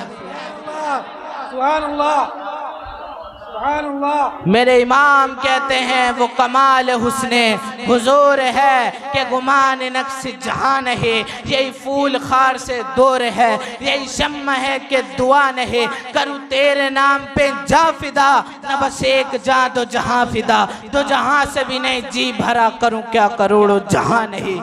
सुभान अल्लाह, मेरे इमाम कहते हैं वो कमाल हुस्ने हुजूर है कि गुमान नक्श जहान है, यही फूल खार से दूर है, यही शम्मा है कि दुआ नहीं करूँ तेरे नाम पे जा फिदा, न बस एक जा दो जहां फिदा, दो जहां से भी नहीं जी भरा करूँ क्या करोड़ों जहां नहीं।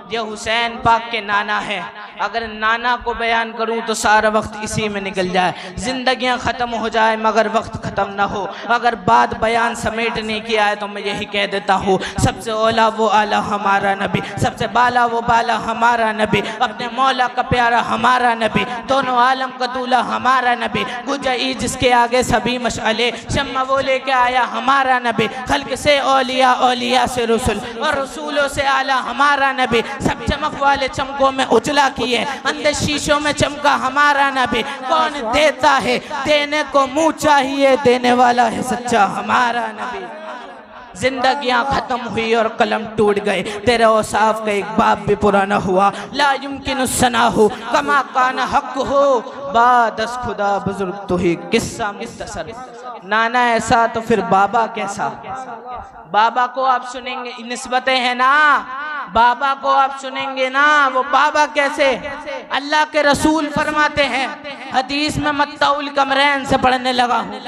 ये हुसैन पाक के नाना है, अगर नाना को बयान करूं तो सारा वक्त इसी में निकल जाए, जिंदगियां ख़त्म हो जाए मगर वक्त ख़त्म ना हो। अगर बात बयान समेटने की आए तो मैं यही कह देता हूँ सबसे ओला वो आला हमारा नबी, सबसे बाला वो बाला हमारा नबी, अपने मौला का प्यारा हमारा नबी, दोनों आलम का दूल्हा हमारा नबी, गुजाई जिसके आगे सभी मशअले, शम्मा वो लेके आया हमारा नबी, खल्क से औलिया औलिया से रसूल और रसूलों से आला हमारा नबी, सब चमक वाले चमकों में उजला किए, अंदर शीशों में चमका हमारा नबी। कौन देता है, देने को मुंह चाहिए, देने वाला है सच्चा हमारा नबी। जिंदगियां खत्म हुई और कलम टूट गए, तेरे औसाफ का एक बाप भी पुराना हुआ, ला युमकिन सना हो कमा काना हक हो, बादस खुदा बुजुर्ग तो ही किस्सा मुख्तसर। नाना ऐसा तो फिर बाबा कैसा। बाबा को आप सुनेंगे निस्बतें हैं ना, बाबा को आप सुनेंगे ना, वो बाबा कैसे, अल्लाह के रसूल फरमाते हैं हदीस में, मत्ताउल कमरैन से पढ़ने लगा हूँ,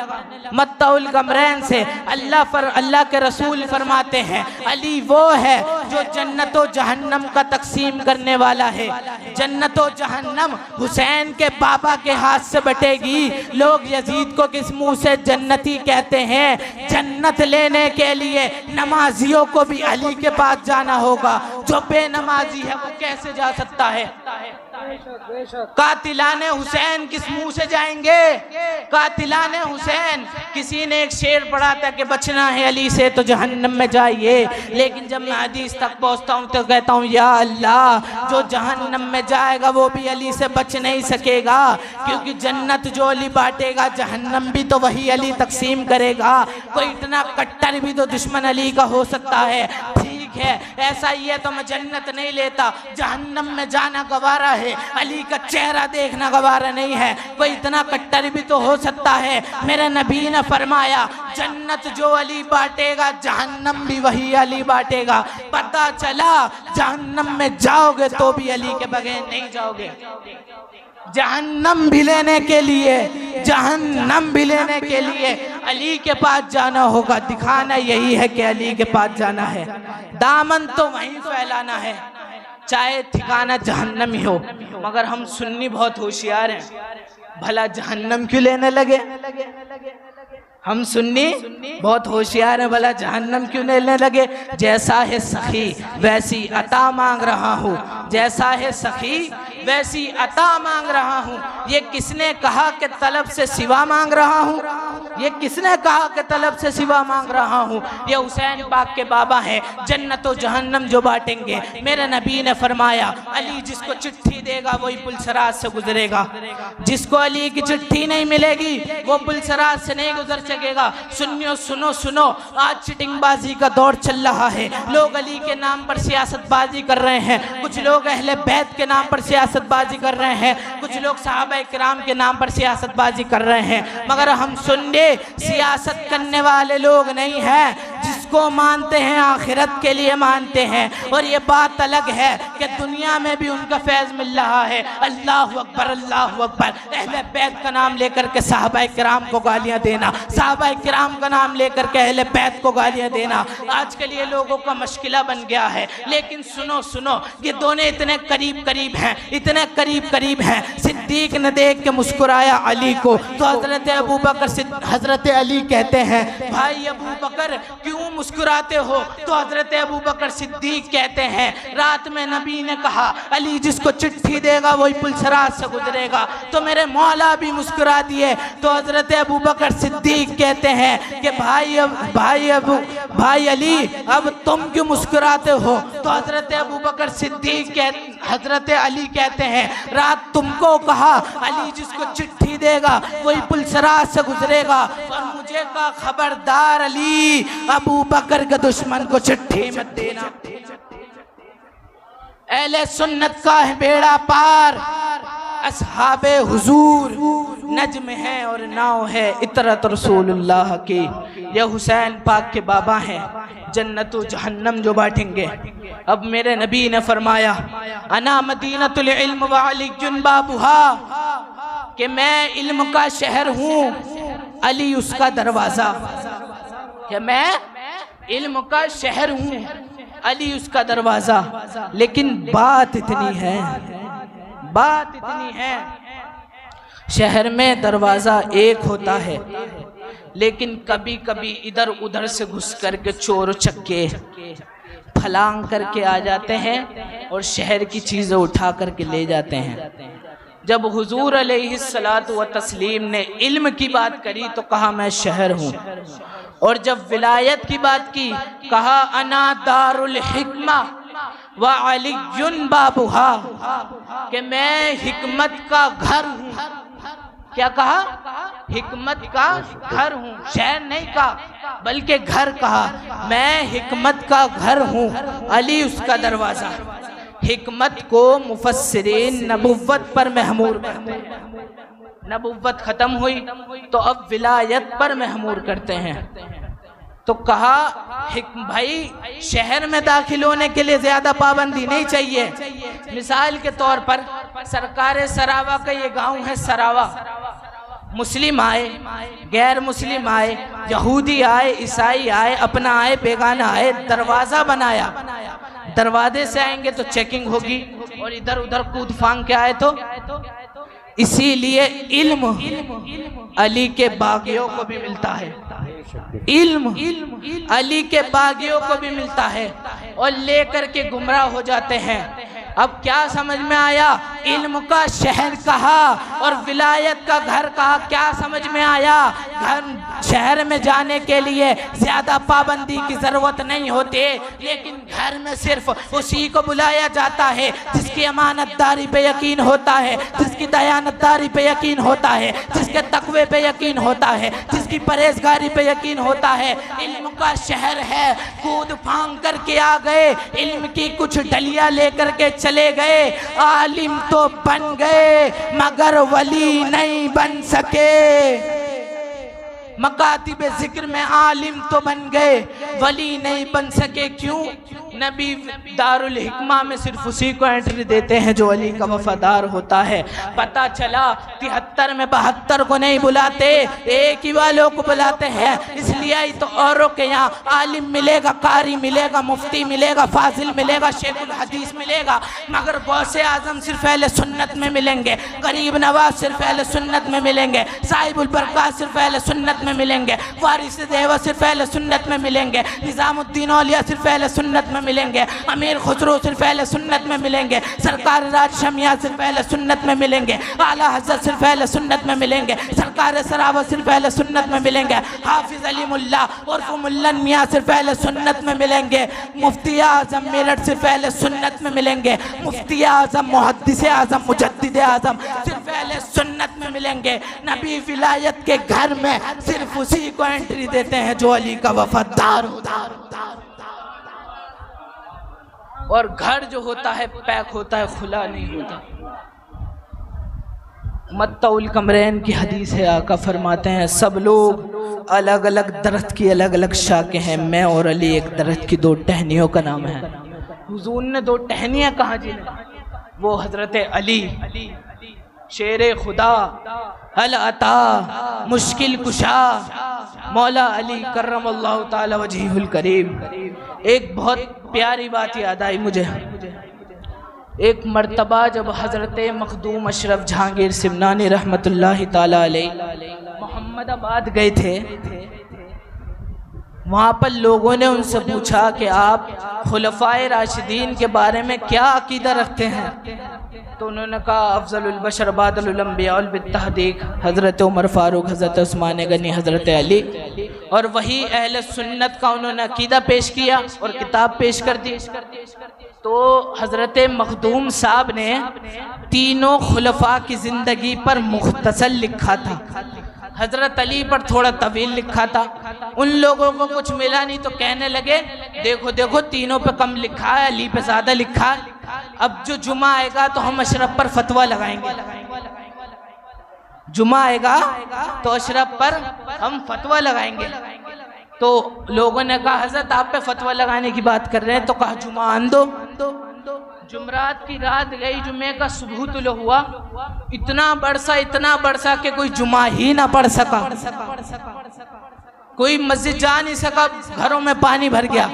मत्ताउल कमरैन से अल्लाह के रसूल फरमाते हैं अली वो है जो जन्नत और जहन्नम का तकसीम करने वाला है। जन्नत और जहन्नम हुसैन के बाबा के हाथ से बटेगी। लोग यजीद को किस मुंह से जन्नती कहते हैं? जन्नत लेने के लिए नमाजियों को भी अली के पास जाना होगा। जो बेनमाजी है वो कैसे जा सकता है? कातिलाने हुसैन किस मुंह से जाएंगे? कातिलाने हुसैन, किसी ने एक शेर पढ़ा था कि बचना है अली से तो जहन्नम में जाइए, लेकिन जब मैं हदीस तक पहुंचता हूं तो कहता हूं या अल्लाह, जो जहन्नम में जाएगा वो भी अली से बच नहीं सकेगा, क्योंकि जन्नत जो अली बांटेगा जहन्नम भी तो वही अली तकसीम करेगा। कोई इतना कट्टर भी तो दुश्मन अली का हो सकता है। ठीक है, ऐसा ही है तो मैं जन्नत नहीं लेता, जहन्नम में जाना गवारा है, अली का चेहरा देखना गवारा नहीं है। कोई इतना कट्टर भी तो हो सकता है। मेरे नबी ने फरमाया जन्नत जो अली बांटेगा जहन्नम भी वही अली बांटेगा। पता चला जहन्नम में जाओगे तो भी अली के बगैर नहीं जाओगे। जहन्नम भी लेने के लिए, जहन्नम भी लेने के लिए अली के पास जाना होगा। दिखाना यही है कि अली के पास जाना है, दामन तो वहीं फैलाना है, चाहे ठिकाना जहन्नम ही हो। मगर हम सुन्नी बहुत होशियार हैं, भला जहन्नम क्यों लेने लगे? हम सुन्नी बहुत होशियार हैं, भला जहन्नम क्यों लेने लगे? जैसा है सखी वैसी अता मांग रहा हूँ, जैसा है सखी वैसी अता मांग रहा हूँ। ये किसने कहा कि तलब से सिवा मांग रहा हूँ? ये किसने कहा कि तलब से सिवा मांग रहा हूँ? ये हुसैन पाक के बाबा हैं, जन्नत और जहन्नम जो बांटेंगे। मेरे नबी ने फरमाया अली जिसको चिट्ठी देगा वही पुलसरात से गुजरेगा, जिसको अली की चिट्ठी नहीं मिलेगी वो पुलसरात से नहीं गुजर सकेगा। सुनियो, सुनो सुनो, आज चिटिंगबाजी का दौर चल रहा है। लोग अली के नाम पर सियासतबाजी कर रहे हैं, कुछ लोग अहले बैत के नाम पर सियासतबाजी कर रहे हैं, कुछ लोग सहाबा किराम के नाम पर सियासतबाजी कर रहे हैं। मगर हम सुन्नी सियासत करने वाले लोग नहीं हैं, जिसको मानते हैं आखिरत के लिए मानते हैं। और ये बात अलग है कि दुनिया में भी उनका फैज़ मिल रहा है। अल्लाह अकबर, अल्लाह अकबर। अहले बैत का नाम लेकर के सहाबा किराम को गालियां देना, सहाबा किराम का नाम लेकर के अहले बैत को गालियां देना आज के लिए लोगों का मुश्किला बन गया है। लेकिन सुनो सुनो, ये दोनों इतने करीब करीब हैं, इतने करीब करीब हैं। सिद्दीक ने देख के मुस्कुराया अली को तो हजरत अबू बकर, हजरत अली कहते हैं भाई अबू बकर क्यों मुस्कुराते हो? तो हजरत अबू बकर सिद्दीक कहते हैं रात में नबी ने कहा अली जिसको चिट्ठी देगा वही पुलसरात से गुजरेगा, तो मेरे मौला भी मुस्कुरा दिए। तो हजरत अबू बकर सिद्दीक कहते हैं कि भाई अली अब तुम क्यों मुस्कुराते हो? तो हजरत अबू बकर सिद्दीक हजरत अली कहते हैं रात तुमको कहा अली जिसको चिट्ठी देगा वही पुलसरात से गुजरेगा, और मुझे कहा खबरदार अली अबू बकर के दुश्मन को चिट्ठी मत देना। अहले सुन्नत का है बेड़ा पार, असहाबे हुजूर नज्म है और नाव है इतरत रसूलुल्लाह की। ये हुसैन पाक के बाबा हैं, जन्नत व जहन्नम जो बांटेंगे। अब मेरे नबी ने फरमाया अना मदीनतुल इल्म व अलीयुन बाबुहा, कि मैं इल्म का शहर हूँ, अली उसका दरवाजा। कि मैं इल्म का शहर हूँ, अली उसका दरवाजा। लेकिन बात इतनी है, बात इतनी है, शहर में दरवाजा एक होता है, लेकिन कभी कभी इधर उधर से घुस करके चोर चक्के फलांग करके आ जाते हैं और शहर की चीज़ें उठा करके ले जाते हैं। जब हुजूर अलैहिस्सलातु व तस्लीम ने इल्म की बात करी तो कहा मैं शहर हूँ, और जब विलायत की बात की कहा अना दारुल हिक्मा व अलीयुन बाबुहा, कि मैं हिकमत का घर हूँ। क्या कहा? हिकमत का घर हूँ, शहर नहीं कहा बल्कि घर कहा। मैं हिकमत का घर हूँ, अली उसका दरवाजा। हिकमत को मुफस्सिरीन नबुव्वत पर महमूर करते हैं। नबुव्वत खत्म हुई तो अब विलायत पर महमूर करते हैं। तो कहा भाई शहर में दाखिल होने के लिए ज्यादा पाबंदी नहीं चाहिए। मिसाल के तौर पर सरकार सरावा का ये गांव है सरावा, मुस्लिम आए, गैर मुस्लिम आए, यहूदी आए, ईसाई आए, अपना आए, बेगाना आए, दरवाजा बनाया, दरवाजे से आएंगे तो चेकिंग होगी और इधर उधर कूद फांग के आए तो। इसीलिए इल्म अली के बागियों को भी मिलता है, इल्म अली के बागियों को भी मिलता है और लेकर के गुमराह हो जाते हैं। अब क्या समझ में आया? इल्म का शहर कहा और विलायत का घर कहा, क्या समझ में आया? घर शहर में जाने के लिए ज्यादा पाबंदी की जरूरत नहीं होती, लेकिन घर में सिर्फ उसी को बुलाया जाता है जिसकी अमानतदारी पे यकीन होता है, जिसकी दयानतदारी पे यकीन होता है, जिसके तकवे पे यकीन होता है, जिसकी परहेजगारी पे यकीन होता है। इल्म का शहर है, कूद फांग करके आ गए, इल्म की कुछ डलिया लेकर के चले गए, आलिम तो बन गए मगर वली नहीं बन सके। मकातिब जिक्र में आलिम तो बन गए, वली नहीं बन सके। क्यों? नबी दारुल हिकमा में सिर्फ उसी को एंट्री देते हैं जो अली का वफादार होता है। पता चला 73 में 72 को नहीं बुलाते, एक ही वालों को बुलाते हैं। इसलिए तो औरों के यहाँ आलिम मिलेगा, कारी मिलेगा, मुफ्ती मिलेगा, फाजिल मिलेगा, शेखुल हदीस मिलेगा, मगर गौसे आजम सिर्फ अहले सुन्नत में मिलेंगे, गरीब नवाज सिर्फ अहले सुन्नत में मिलेंगे, साहिबुल बरकत सिर्फ अहले सुन्नत में मिलेंगे, वारिस देवा सिर्फ अहले सुन्नत में मिलेंगे, निजामुद्दीन औलिया सिर्फ अहले सुन्नत में मिलेंगे, अमीर खुसरो सिर्फ अहले सुन्नत में मिलेंगे, सरकार राज शमिया सिर्फ अहले सुन्नत में मिलेंगे, आला हज़रत सिर्फ अहले सुन्नत में मिलेंगे, सरकार सरावा सिर्फ अहले सुन्नत में मिलेंगे, हाफिज अली मुल्ला उर्फ मुल्लन मियाँ सिर्फ अहले सुन्नत में मिलेंगे, मुफ्ती आज़म मेरठ सिर्फ अहले सुन्नत में मिलेंगे, मुफ्ती आज़म मुहद्दिस आज़म मुजद्दिद आज़म सिर्फ अहले सुन्नत में मिलेंगे। नबी विलायत के घर में सिर्फ उसी को एंट्री देते हैं जो अली का वफादार होता है। और घर जो होता है पैक होता है, खुला नहीं होता। मत्तउल कमरैन की हदीस है, आका फरमाते हैं सब लोग अलग अलग दरख्त की अलग अलग शाखें हैं, मैं और अली एक दरख्त की 2 टहनियों का नाम है। हुजूर ने 2 टहनियाँ कहाँ जी? वो हजरत अली शेरे खुदा, अल अता, मुश्किल कुशा, मौला अली करमल्लाहु ताला वजहुल करीम। एक बहुत प्यारी बात याद आई मुझे। एक मर्तबा जब हजरत मखदूम अशरफ जहांगीर सिमनानी रहमतुल्लाहि ताला अलैहि मोहम्मदाबाद गए थे, वहाँ पर लोगों ने उनसे पूछा कि आप खुलफाए राशिदीन के बारे में क्या अकीदा रखते हैं? तो उन्होंने कहा अफजलुल बशर बादल अंबिया बित्तहदीक हज़रत उमर फ़ारूक, हज़रत उस्मान गनी, हज़रत अली। और वही अहले सुन्नत का उन्होंने अकीदा पेश किया और किताब पेश कर दी। तो हज़रत मखदूम साहब ने तीनों खुलफा की ज़िंदगी पर मुख्तसर लिखा था, हजरत अली पर थोड़ा तवील लिखा था। उन लोगों को कुछ मिला नहीं तो कहने लगे देखो देखो तीनों पे कम लिखा है, अली पे ज्यादा लिखा है। अब जो जुमा आएगा तो हम अशरफ पर फतवा लगाएंगे, जुमा आएगा तो अशरफ पर हम फतवा लगाएंगे। तो लोगों ने कहा हजरत आप पे फतवा लगाने की बात कर रहे हैं, तो कहा जुमा आन दो। जुमरात की रात गई, जुमे का सुबह तुलो हुआ, इतना बरसा कि कोई जुमा ही ना पढ़ सका, कोई मस्जिद जा नहीं सका, घरों में पानी भर गया।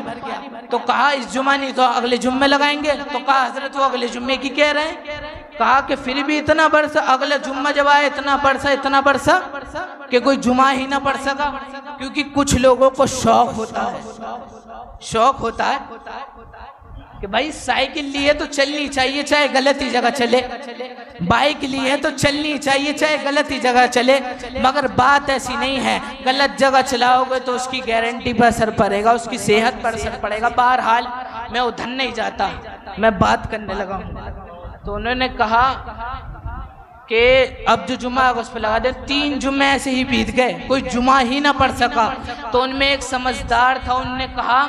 तो कहा इस जुमा नहीं तो अगले जुम्मे लगाएंगे। तो कहा हजरत वो अगले जुम्मे की कह रहे हैं? कहा कि फिर भी इतना बरसा, अगला जुम्मा जब आए इतना बरसा कि कोई जुमा ही ना पढ़ सका। क्योंकि कुछ लोगों को शौक होता है कि भाई साइकिल लिए तो चलनी चाहिए चाहे गलत ही जगह चले, बाइक लिए तो चलनी चाहिए चाहे गलत ही जगह चले। मगर बात ऐसी नहीं है, गलत जगह चलाओगे तो उसकी गारंटी पर असर पड़ेगा, उसकी सेहत पर असर पड़ेगा। बहरहाल मैं उधर नहीं जाता, मैं बात करने लगा हूँ। तो उन्होंने कहा कि अब जो जुमा है उस पर लगा दे। 3 जुम्मे ऐसे ही बीत गए, कोई जुमा ही ना पढ़ सका। तो उनमें एक समझदार था, उनने कहा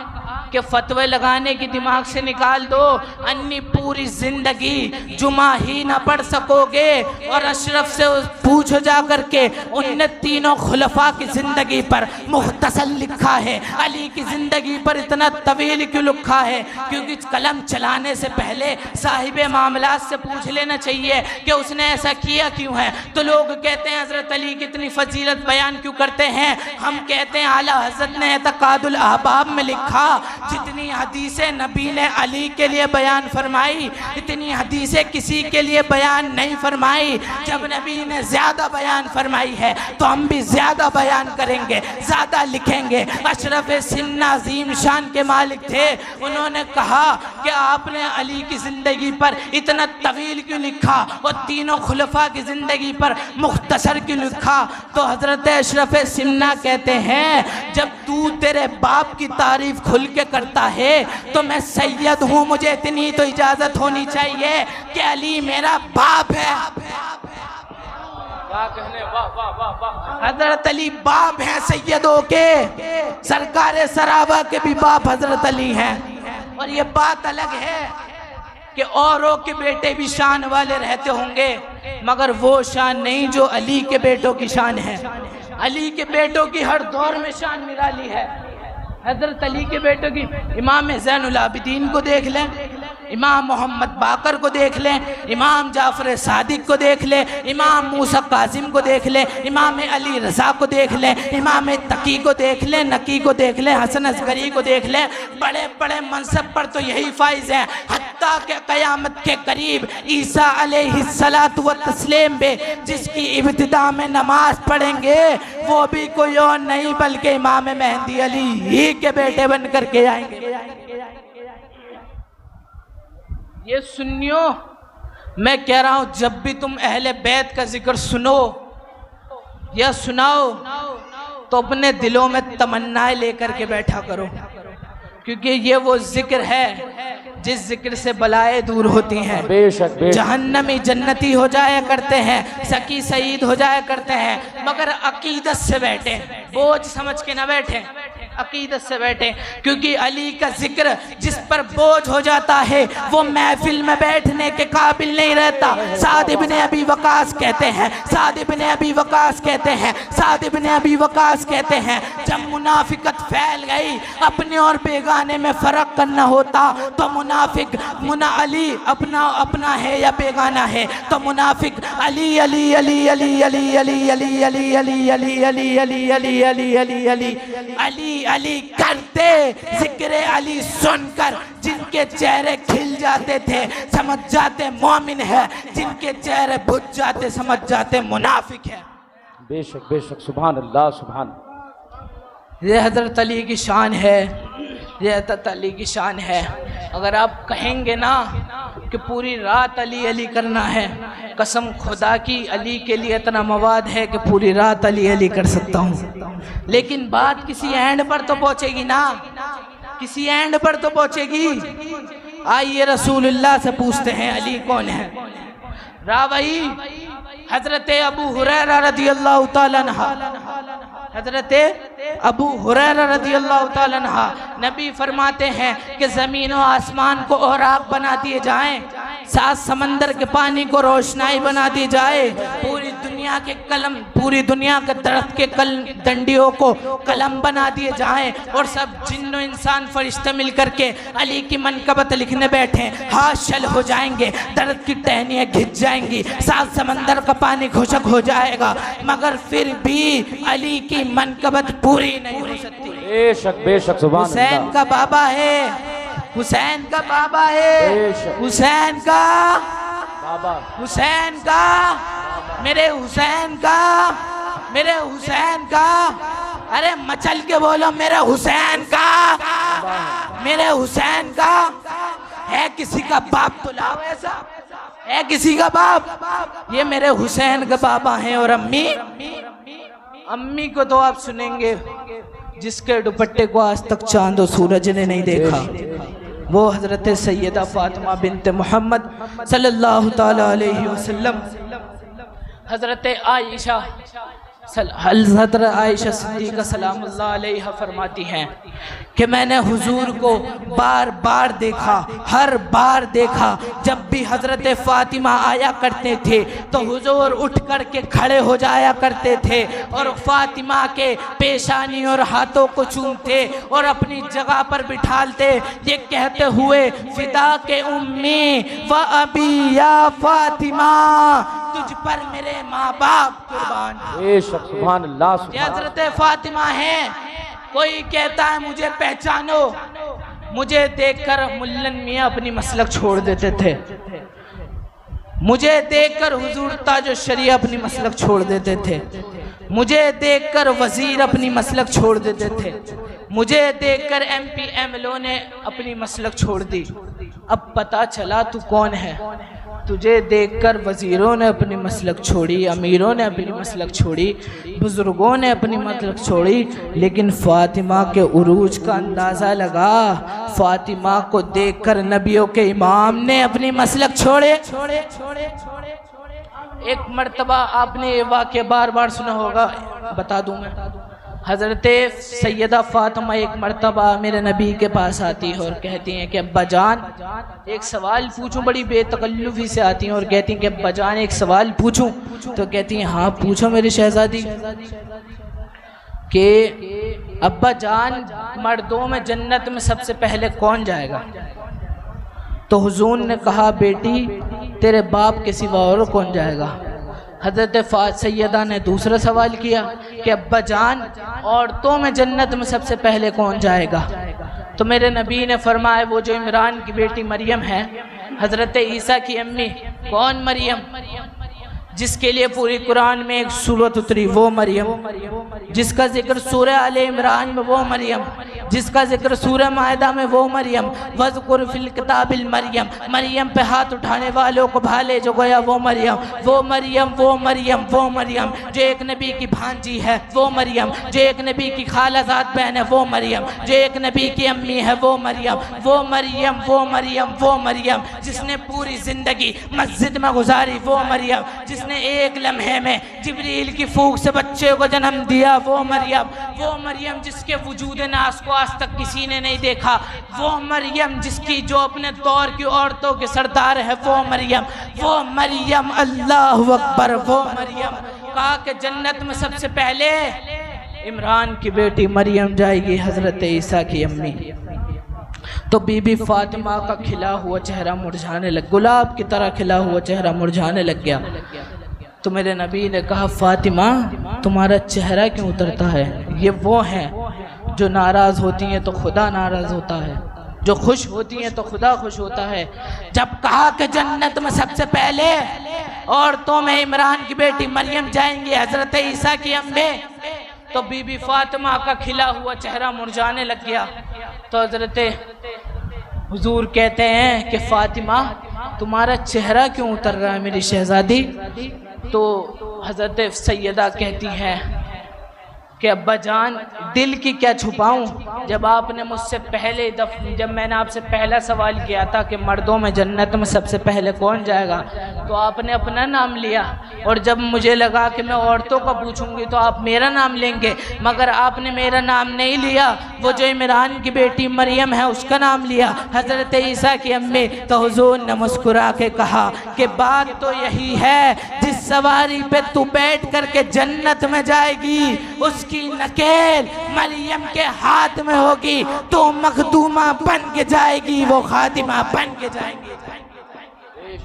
कि फतवे लगाने की दिमाग से निकाल दो, अन्नी पूरी जिंदगी जुमा ही ना पढ़ सकोगे। और अशरफ से पूछो जा करके, उनने तीनों खुलफा की जिंदगी पर मुख्तसर लिखा है, अली की जिंदगी पर इतना तवील क्यों लिखा है? क्योंकि कलम चलाने से पहले साहिबे मामलात से पूछ लेना चाहिए कि उसने ऐसा किया क्यों है। तो लोग कहते हैं हजरत अली की इतनी फजीलत बयान क्यों करते हैं? हम कहते हैं आला हजरत ने तकादुल अहबाब में लिखा, जितनी हदीसें नबी ने अली के लिए बयान फरमाई, इतनी हदीसें किसी के लिए बयान नहीं फरमाई। जब नबी ने ज्यादा बयान फरमाई है तो हम भी ज्यादा बयान करेंगे, ज्यादा लिखेंगे। अशरफ सिन्ना अजीम शान के मालिक थे, उन्होंने कहा कि आपने अली की जिंदगी पर इतना तवील क्यों लिखा और तीनों खुलफा की जिंदगी पर मुख्तसर क्यों लिखा? तो हजरत अशरफ सिन्ना कहते हैं, जब तू तेरे बाप की तारीफ खुल के करता है तो मैं सैयद हूँ, मुझे इतनी तो इजाजत होनी चाहिए कि अली मेरा बाप है। हजरत अली बाप हैं सैयदों के, सरकार सराबा के भी बाप हजरत अली हैं। और ये बात अलग है कि औरों के बेटे भी शान वाले रहते होंगे, मगर वो शान नहीं जो अली के बेटों की शान है। अली के बेटों की हर दौर में शान निराली है। हजरत अली के बेटों की, इमाम ज़ैनुल आबिदीन को देख लें, इमाम मोहम्मद बाकर को देख लें, इमाम जाफर सादिक को देख लें, इमाम मूसा कासिम को देख लें, इमाम अली रज़ा को देख लें, इमाम तकी को देख लें, नकी को देख लें, हसन असगरी को देख लें। बड़े बड़े मनसब पर तो यही फाइज हैं। हत्ता के क़यामत के करीब ईसा अलैहिस्सलातु व तस्लीम पे जिसकी इब्तिदा में नमाज पढ़ेंगे वो भी कोई और नहीं बल्कि इमाम मेहदी अली ही के बेटे बन करके आएंगे। ये सुनियो, मैं कह रहा हूं, जब भी तुम अहले बैत का जिक्र सुनो या सुनाओ तो अपने दिलों में तमन्नाएं लेकर के बैठा करो, क्योंकि ये वो जिक्र है जिस जिक्र से बलाएं दूर होती हैं। बेशक जहन्नमी जन्नती हो जाया करते हैं, सकी सईद हो जाया करते हैं, मगर अकीदत से बैठे, बोझ समझ के न बैठे, अकीदत से बैठे। क्योंकि अली का जिक्र जिस पर बोझ हो जाता है वो महफिल में बैठने के काबिल नहीं रहता। साद इब्ने अबी वकास कहते हैं, साद इब्ने अबी वकास कहते हैं, साद इब्ने अबी वकास कहते हैं, जब मुनाफिकत फैल गई, अपने और बेगाने में फर्क करना होता तो मुनाफिक अली अपना है या बेगाना है, तो मुनाफिक अली अली अली अली अली अली अली अली अली अली अली अली अली अली अली अली अली अली करते। जिक्र अली सुनकर जिनके चेहरे खिल जाते थे समझ जाते मोमिन है, जिनके चेहरे बुझ जाते समझ जाते मुनाफिक है। बेशक बेशक, सुभान अल्लाह सुभान। ये हजरत अली की शान है, ये हजरत अली की शान है। अगर आप कहेंगे ना कि पूरी रात अली अली करना है, कसम खुदा की अली के लिए इतना मवाद है कि पूरी रात अली अली कर सकता हूँ, लेकिन बात किसी एंड पर तो पहुँचेगी ना, किसी एंड पर तो पहुँचेगी। आइए रसूलुल्लाह से पूछते हैं अली कौन है। रावई हजरत अबू हुरैरा रज़ियल्लाहु ताला अन्हा, हजरत अबू हुरैरा रज़ियल्लाहु ताला अन्हा नबी फरमाते हैं कि ज़मीन व आसमान को औराक बना दिए जाएं, सात समंदर के पानी को रोशनाई बना दी जाए, पूरी दुनिया के कलम, पूरी दुनिया के दरख्त के डंडियों को कलम बना दिए जाएं, और सब जिन्नो इंसान फरिश्ते मिलकर के अली की मनकबत लिखने बैठे, हाथ शल हो जाएंगे, दर्द की टहनियाँ घिस जाएंगी, सात समंदर का पानी खुशक हो जाएगा, मगर फिर भी अली की मनकबत पूरी नहीं हो सकती। बेशक बेशक, सुभान अल्लाह। हुसैन का बाबा है, हुसैन का बाबा है, हुसैन का बाबा, हुसैन का, मेरे हुसैन का, मेरे हुसैन का, अरे मचल के बोलो मेरे हुसैन का, मेरे हुसैन का। है किसी का बाप तो लाओ, ऐसा है किसी का बाप? ये मेरे हुसैन का बाबा हैं। और अम्मी, अम्मी को तो आप सुनेंगे जिसके दुपट्टे को आज तक चांद और सूरज ने नहीं देखा, वो हजरत सैयदा फातिमा बिनते मोहम्मद सल्लल्लाहु ताला अलैहि वसल्लम, हजरत आयशा हज़रत आयशा सिद्दीक़ा सलामुल्लाह अलैहा फरमाती हैं कि मैंने हुजूर को बार बार देखा, हर बार देखा। जब भी हज़रत फ़ातिमा आया करते थे तो हुजूर उठ कर के खड़े हो जाया करते थे और फ़ातिमा के पेशानी और हाथों को चूमते और अपनी जगह पर बिठालते, ये कहते हुए फिदा के उम्मी व अबी या फ़ातिमा, तुझ पर मेरे माँ बाप कुर्बान। सुभान अल्लाह। ये हज़रत फ़ातिमा है। कोई कहता है मुझे पहचानो, मुझे देखकर मुल्लन मियाँ अपनी मसलक छोड़ देते थे, मुझे देखकर हुजूर ताजो शरीया अपनी मसलक छोड़ देते थे, मुझे देखकर वजीर अपनी मसलक छोड़ देते थे, मुझे देखकर MP MLO ने अपनी मसलक छोड़ दी। अब पता चला तू कौन है। तुझे देखकर वजीरों ने अपनी मसलक छोड़ी, अमीरों ने अपनी मसलक छोड़ी, बुजुर्गों ने अपनी मसलक छोड़ी, लेकिन फ़ातिमा के उरूज का अंदाज़ा लगा। फ़ातिमा को देखकर नबियों के इमाम ने अपनी मसलक छोड़े। एक मर्तबा आपने ये वाक़या बार बार सुना होगा, बता दूं मैं। हज़रत सैयदा फ़ातिमा एक मर्तबा मेरे नबी के पास आती है और कहती हैं कि अब्बा जान एक सवाल पूछूं। बड़ी बेतकल्लुफ़ी से आती हैं और कहती हैं कि अब्बा जान एक सवाल पूछूं। तो कहती हैं हाँ पूछो मेरी शहज़ादी। कि अब्बा जान मर्दों में जन्नत में सबसे पहले कौन जाएगा? तो हुजूर ने कहा बेटी तेरे बाप के सिवा और कौन जाएगा? हज़रत सैयदा ने दूसरा सवाल किया कि अब्बा जान औरतों में जन्नत में सबसे पहले कौन जाएगा? तो मेरे नबी ने फरमाया वो जो इमरान की बेटी मरियम है, हज़रत ईसा की अम्मी। कौन मरियम? जिसके लिए पूरी कुरान में एक सूरत उतरी, वो मरियम। जिसका जिक्र सूरह आले इमरान में, वो मरियम। जिसका जिक्र सूरह मायदा में, वो मरियम। वज़कुर फिल किताबिल मरियम, मरियम पे हाथ उठाने वालों को भाले जो गया, वो मरियम। वो मरियम, वो मरियम, वो मरियम जो एक नबी की भांजी है, वो मरियम। जो एक नबी की खालाजाद बहन है, वो मरियम। जो एक नबी की अम्मी है, वो मरियम। वो मरियम, वो मरियम, वो मरियम जिसने पूरी ज़िंदगी मस्जिद में गुजारी, वो मरियम। जिसने एक लम्हे में जिब्रील की फूंक से बच्चे को जन्म दिया, वो मरियम। वो मरियम जिसके वजूद नास को आज तक किसी ने नहीं देखा, वो मरियम। जिसकी जो अपने दौर की औरतों के सरदार है, वो मरियम। वो मरियम, अल्लाह अकबर। वो मरियम। कहा कि जन्नत में सबसे पहले इमरान की बेटी मरियम जाएगी, हज़रत ईसा की अम्मी। तो बीबी फातिमा का खिला हुआ चेहरा मुरझाने लग, गुलाब की तरह खिला हुआ चेहरा मुरझाने लग गया। तो मेरे नबी ने कहा फातिमा तुम्हारा चेहरा क्यों उतरता है? ये वो हैं जो नाराज़ होती हैं तो खुदा नाराज़ होता है, जो खुश होती हैं तो खुदा खुश होता है। जब कहा कि जन्नत में सबसे पहले औरतों में इमरान की बेटी मरियम जाएंगी, हज़रत ईसा की अम्मे, तो बीबी फातिमा का खिला हुआ चेहरा मुरझाने लग गया। तो हज़रत हुजूर कहते हैं कि फातिमा तुम्हारा चेहरा क्यों उतर रहा है मेरी शहज़ादी? तो हज़रत सैयदा कहती हैं कि अब्बा जान दिल की क्या छुपाऊं। जब आपने मुझसे पहले जब मैंने आपसे पहला सवाल किया था कि मर्दों में जन्नत में सबसे पहले कौन जाएगा, तो आपने अपना नाम लिया, और जब मुझे लगा कि मैं औरतों का पूछूंगी तो आप मेरा नाम लेंगे, मगर आपने मेरा नाम नहीं लिया, वो जो इमरान की बेटी मरियम है उसका नाम लिया, हज़रत ईसा की अम्मी। तो हुजूर ने मुस्कुरा के कहा कि बात तो यही है, जिस सवारी पे तू बैठ करके जन्नत में जाएगी उसकी नकेल मरियम के हाथ में होगी, तो मखदूमा बन के जाएगी, वो खातिमा बन के जाएगी।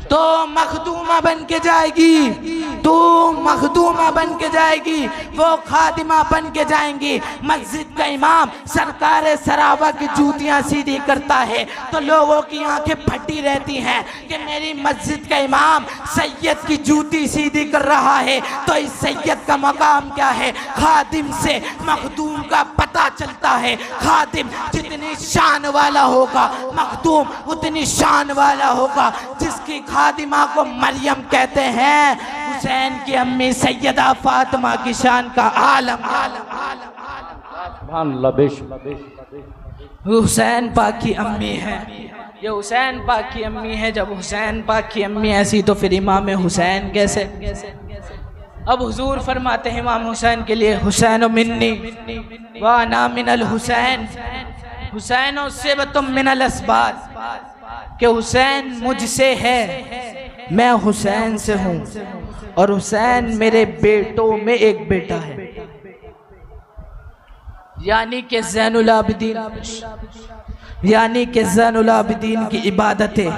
तो मखदूमा बन के जाएगी, तो मखदूमा बन के जाएगी, वो खातिमा बन के जाएंगी। मस्जिद का इमाम सरकार सरावा की जूतियां सीधी करता है तो लोगों की आंखें फटी रहती हैं कि मेरी मस्जिद का इमाम सैयद की जूती सीधी कर रहा है, तो इस सैयद का मकाम क्या है? खातिम से मखदूम का पता चलता है। खातिम जितनी शान वाला होगा, मखदूम उतनी शान वाला होगा। जिसकी खातिमा को मरियम कहते हैं, हुसैन की अम्मी सैयदा फातिमा की शान का आलम। हुसैन पाक की अम्मी है, ये हुसैन पाक की अम्मी है। जब हुसैन पाक की अम्मी ऐसी तो फिर इमाम हुसैन कैसे? अब हुजूर फरमाते हैं इमाम हुसैन के लिए, हुसैन मिन्नी व अना मिनल हुसैन, हुसैन उससे व तुम मिनल अस्बात, कि हुसैन मुझसे है, मैं हुसैन से हूँ, और हुसैन मेरे बेटों में एक बेटा है। यानी कि ज़ैनुल आबिदीन, यानी कि ज़ैनुल आबिदीन की इबादतें,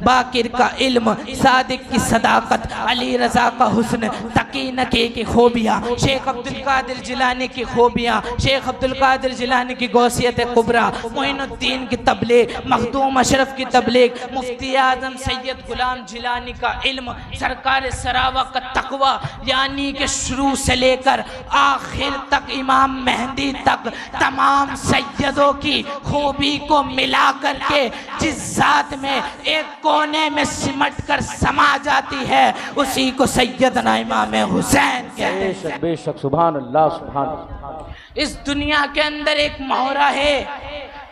बाकिर का इल्म, सादिक की सदाकत, अली रज़ा का हुस्न, तकी नकी की खूबियाँ, शेख अब्दुल कादिर जिलानी की खूबियाँ, शेख अब्दुल कादिर जिलानी की गौसियत कुबरा, मोइनुद्दीन की तबलीग, मखदूम अशरफ की तबलीग, मुफ्ती आज़म सैयद गुलाम जिलानी का इल्म, सरकार सरावा का तकवा, यानी कि शुरू से लेकर आखिर तक इमाम मेहंदी तक तमाम सैयदों की खूबी को मिला करके जिस जात में एक कोने में सिमट कर समा जाती है, उसी को सैयदना इमाम हुसैन कहते हैं। बेशक बेशक, सुभान अल्लाह सुभान अल्लाह। इस दुनिया के अंदर एक मोहरा है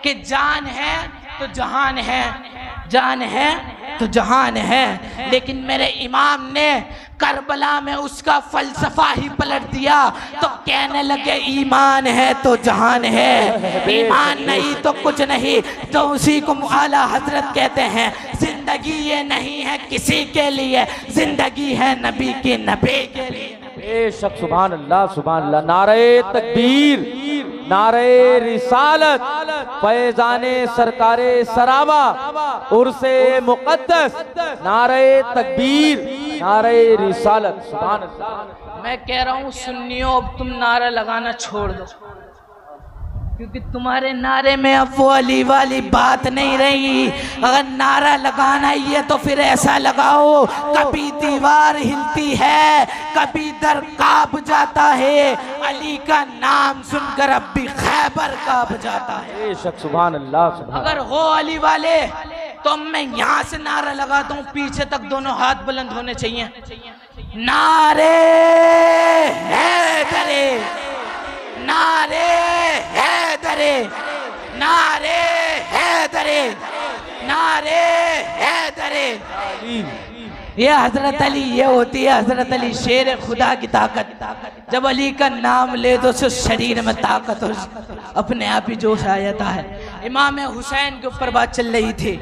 कि जान है तो जहान है, जान है तो जहान है, लेकिन मेरे इमाम ने करबला में उसका फलसफा ही पलट दिया, तो कहने लगे ईमान है तो जहान है, ईमान नहीं तो कुछ नहीं। तो उसी को आला हजरत कहते हैं, जिंदगी ये नहीं है किसी के लिए, जिंदगी है नबी की, नबी के लिए। बेशक, सुभान अल्लाह सुभान अल्लाह। नारे तकबीर, नारे रिसालत, फैजाने सरकारे सरावा, उर्से मुक़द्दस, नारे तकबीर, नारे रिसालत, सुभान अल्लाह। मैं कह रहा हूँ सुन्नियों, अब तुम नारा लगाना छोड़ दो, क्योंकि तुम्हारे नारे में अब वो अली वाली बात नहीं रही। अगर नारा लगाना ही है तो फिर ऐसा लगाओ, कभी दीवार हिलती है, कभी दर कांप जाता है, अली का नाम सुनकर अब भी खैबर कांप जाता है। बेशक, सुभान अल्लाह सुभान। अगर हो अली वाले तो मैं यहाँ से नारा लगाता हूँ, पीछे तक दोनों हाथ बुलंद होने चाहिए। नारे हैदरे, नारे हैदरे, नारे हैदरे, नारे हैदरे। ये हजरत अली, ये होती है हजरत अली, शेर खुदा की ताकत। जब अली का नाम ले तो शरीर में ताकत और अपने आप ही जोश आ जाता है। इमाम हुसैन के ऊपर बात चल रही थी,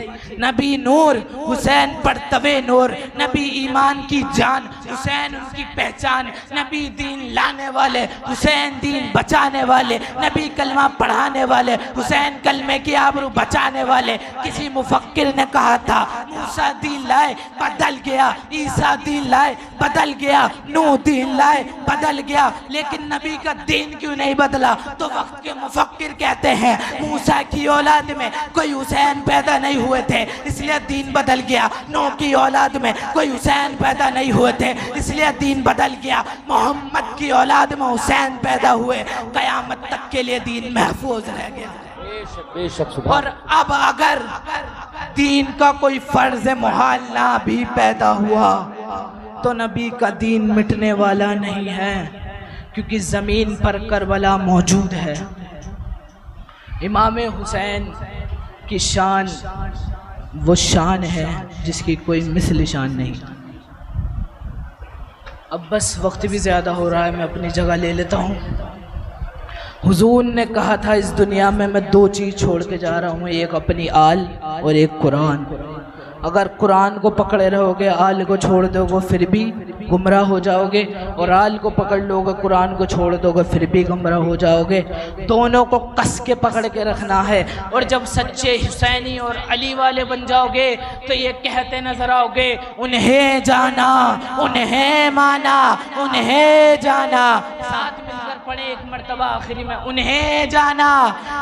नबी नूर, हुसैन पर तवे नूर, नबी ईमान की जान, हुसैन उनकी पहचान, नबी दीन लाने वाले, हुसैन दीन बचाने वाले, नबी कलमा पढ़ाने वाले, हुसैन कलमे की आबरू बचाने वाले। किसी मुफक्किर ने कहा था, मूसा दीन लाए बदल गया, ईसा दीन लाए बदल गया, नूह दीन लाए बदल गया, लेकिन नबी का दीन क्यों नहीं बदला? तो वक्त के मुफक्किर कहते हैं, मूसा की औलाद में कोई हुसैन पैदा नहीं हुए थे, इसलिए दीन बदल गया। नूह की औलाद में कोई हुसैन पैदा नहीं हुए थे, इसलिए दीन बदल गया। मोहम्मद की औलाद में हुसैन पैदा हुए, कयामत तक के लिए दीन महफूज रह गया। बेशक बेशक, और अब अगर दीन का कोई फर्ज मुहाल ना भी पैदा हुआ तो नबी का दीन मिटने वाला नहीं है, क्योंकि ज़मीन पर करबला मौजूद है। इमाम हुसैन की शान वो शान है जिसकी कोई मिसल शान नहीं। अब बस वक्त भी ज़्यादा हो रहा है, मैं अपनी जगह ले लेता हूँ। हुजूर ने कहा था, इस दुनिया में मैं दो चीज़ छोड़ के जा रहा हूँ, एक अपनी आल और एक कुरान। अगर कुरान को पकड़े रहोगे, आल को छोड़ दोगे फिर भी गुमराह हो जाओगे, और आल को पकड़ लोगे, कुरान को छोड़ दोगे फिर भी गुमराह हो जाओगे। दोनों को कस के पकड़ के रखना है, और जब सच्चे हुसैनी और अली वाले बन जाओगे तो ये कहते नजर आओगे, उन्हें जाना, उन्हें माना, उन्हें जाना। साथ मिलकर पढ़े एक मर्तबा आखिरी में, उन्हें जाना,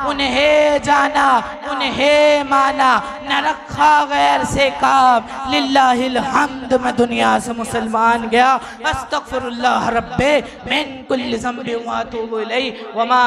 उन्हें जाना, उन्हें माना, न रखा गैर से काम, लिल्लाहिल हम्द। मैं दुनिया से मुसलमान गया, अस्तगफिरुल्लाह रब्बे मिन कुल्लि ज़ंबि व अतूबु इलैहि व मा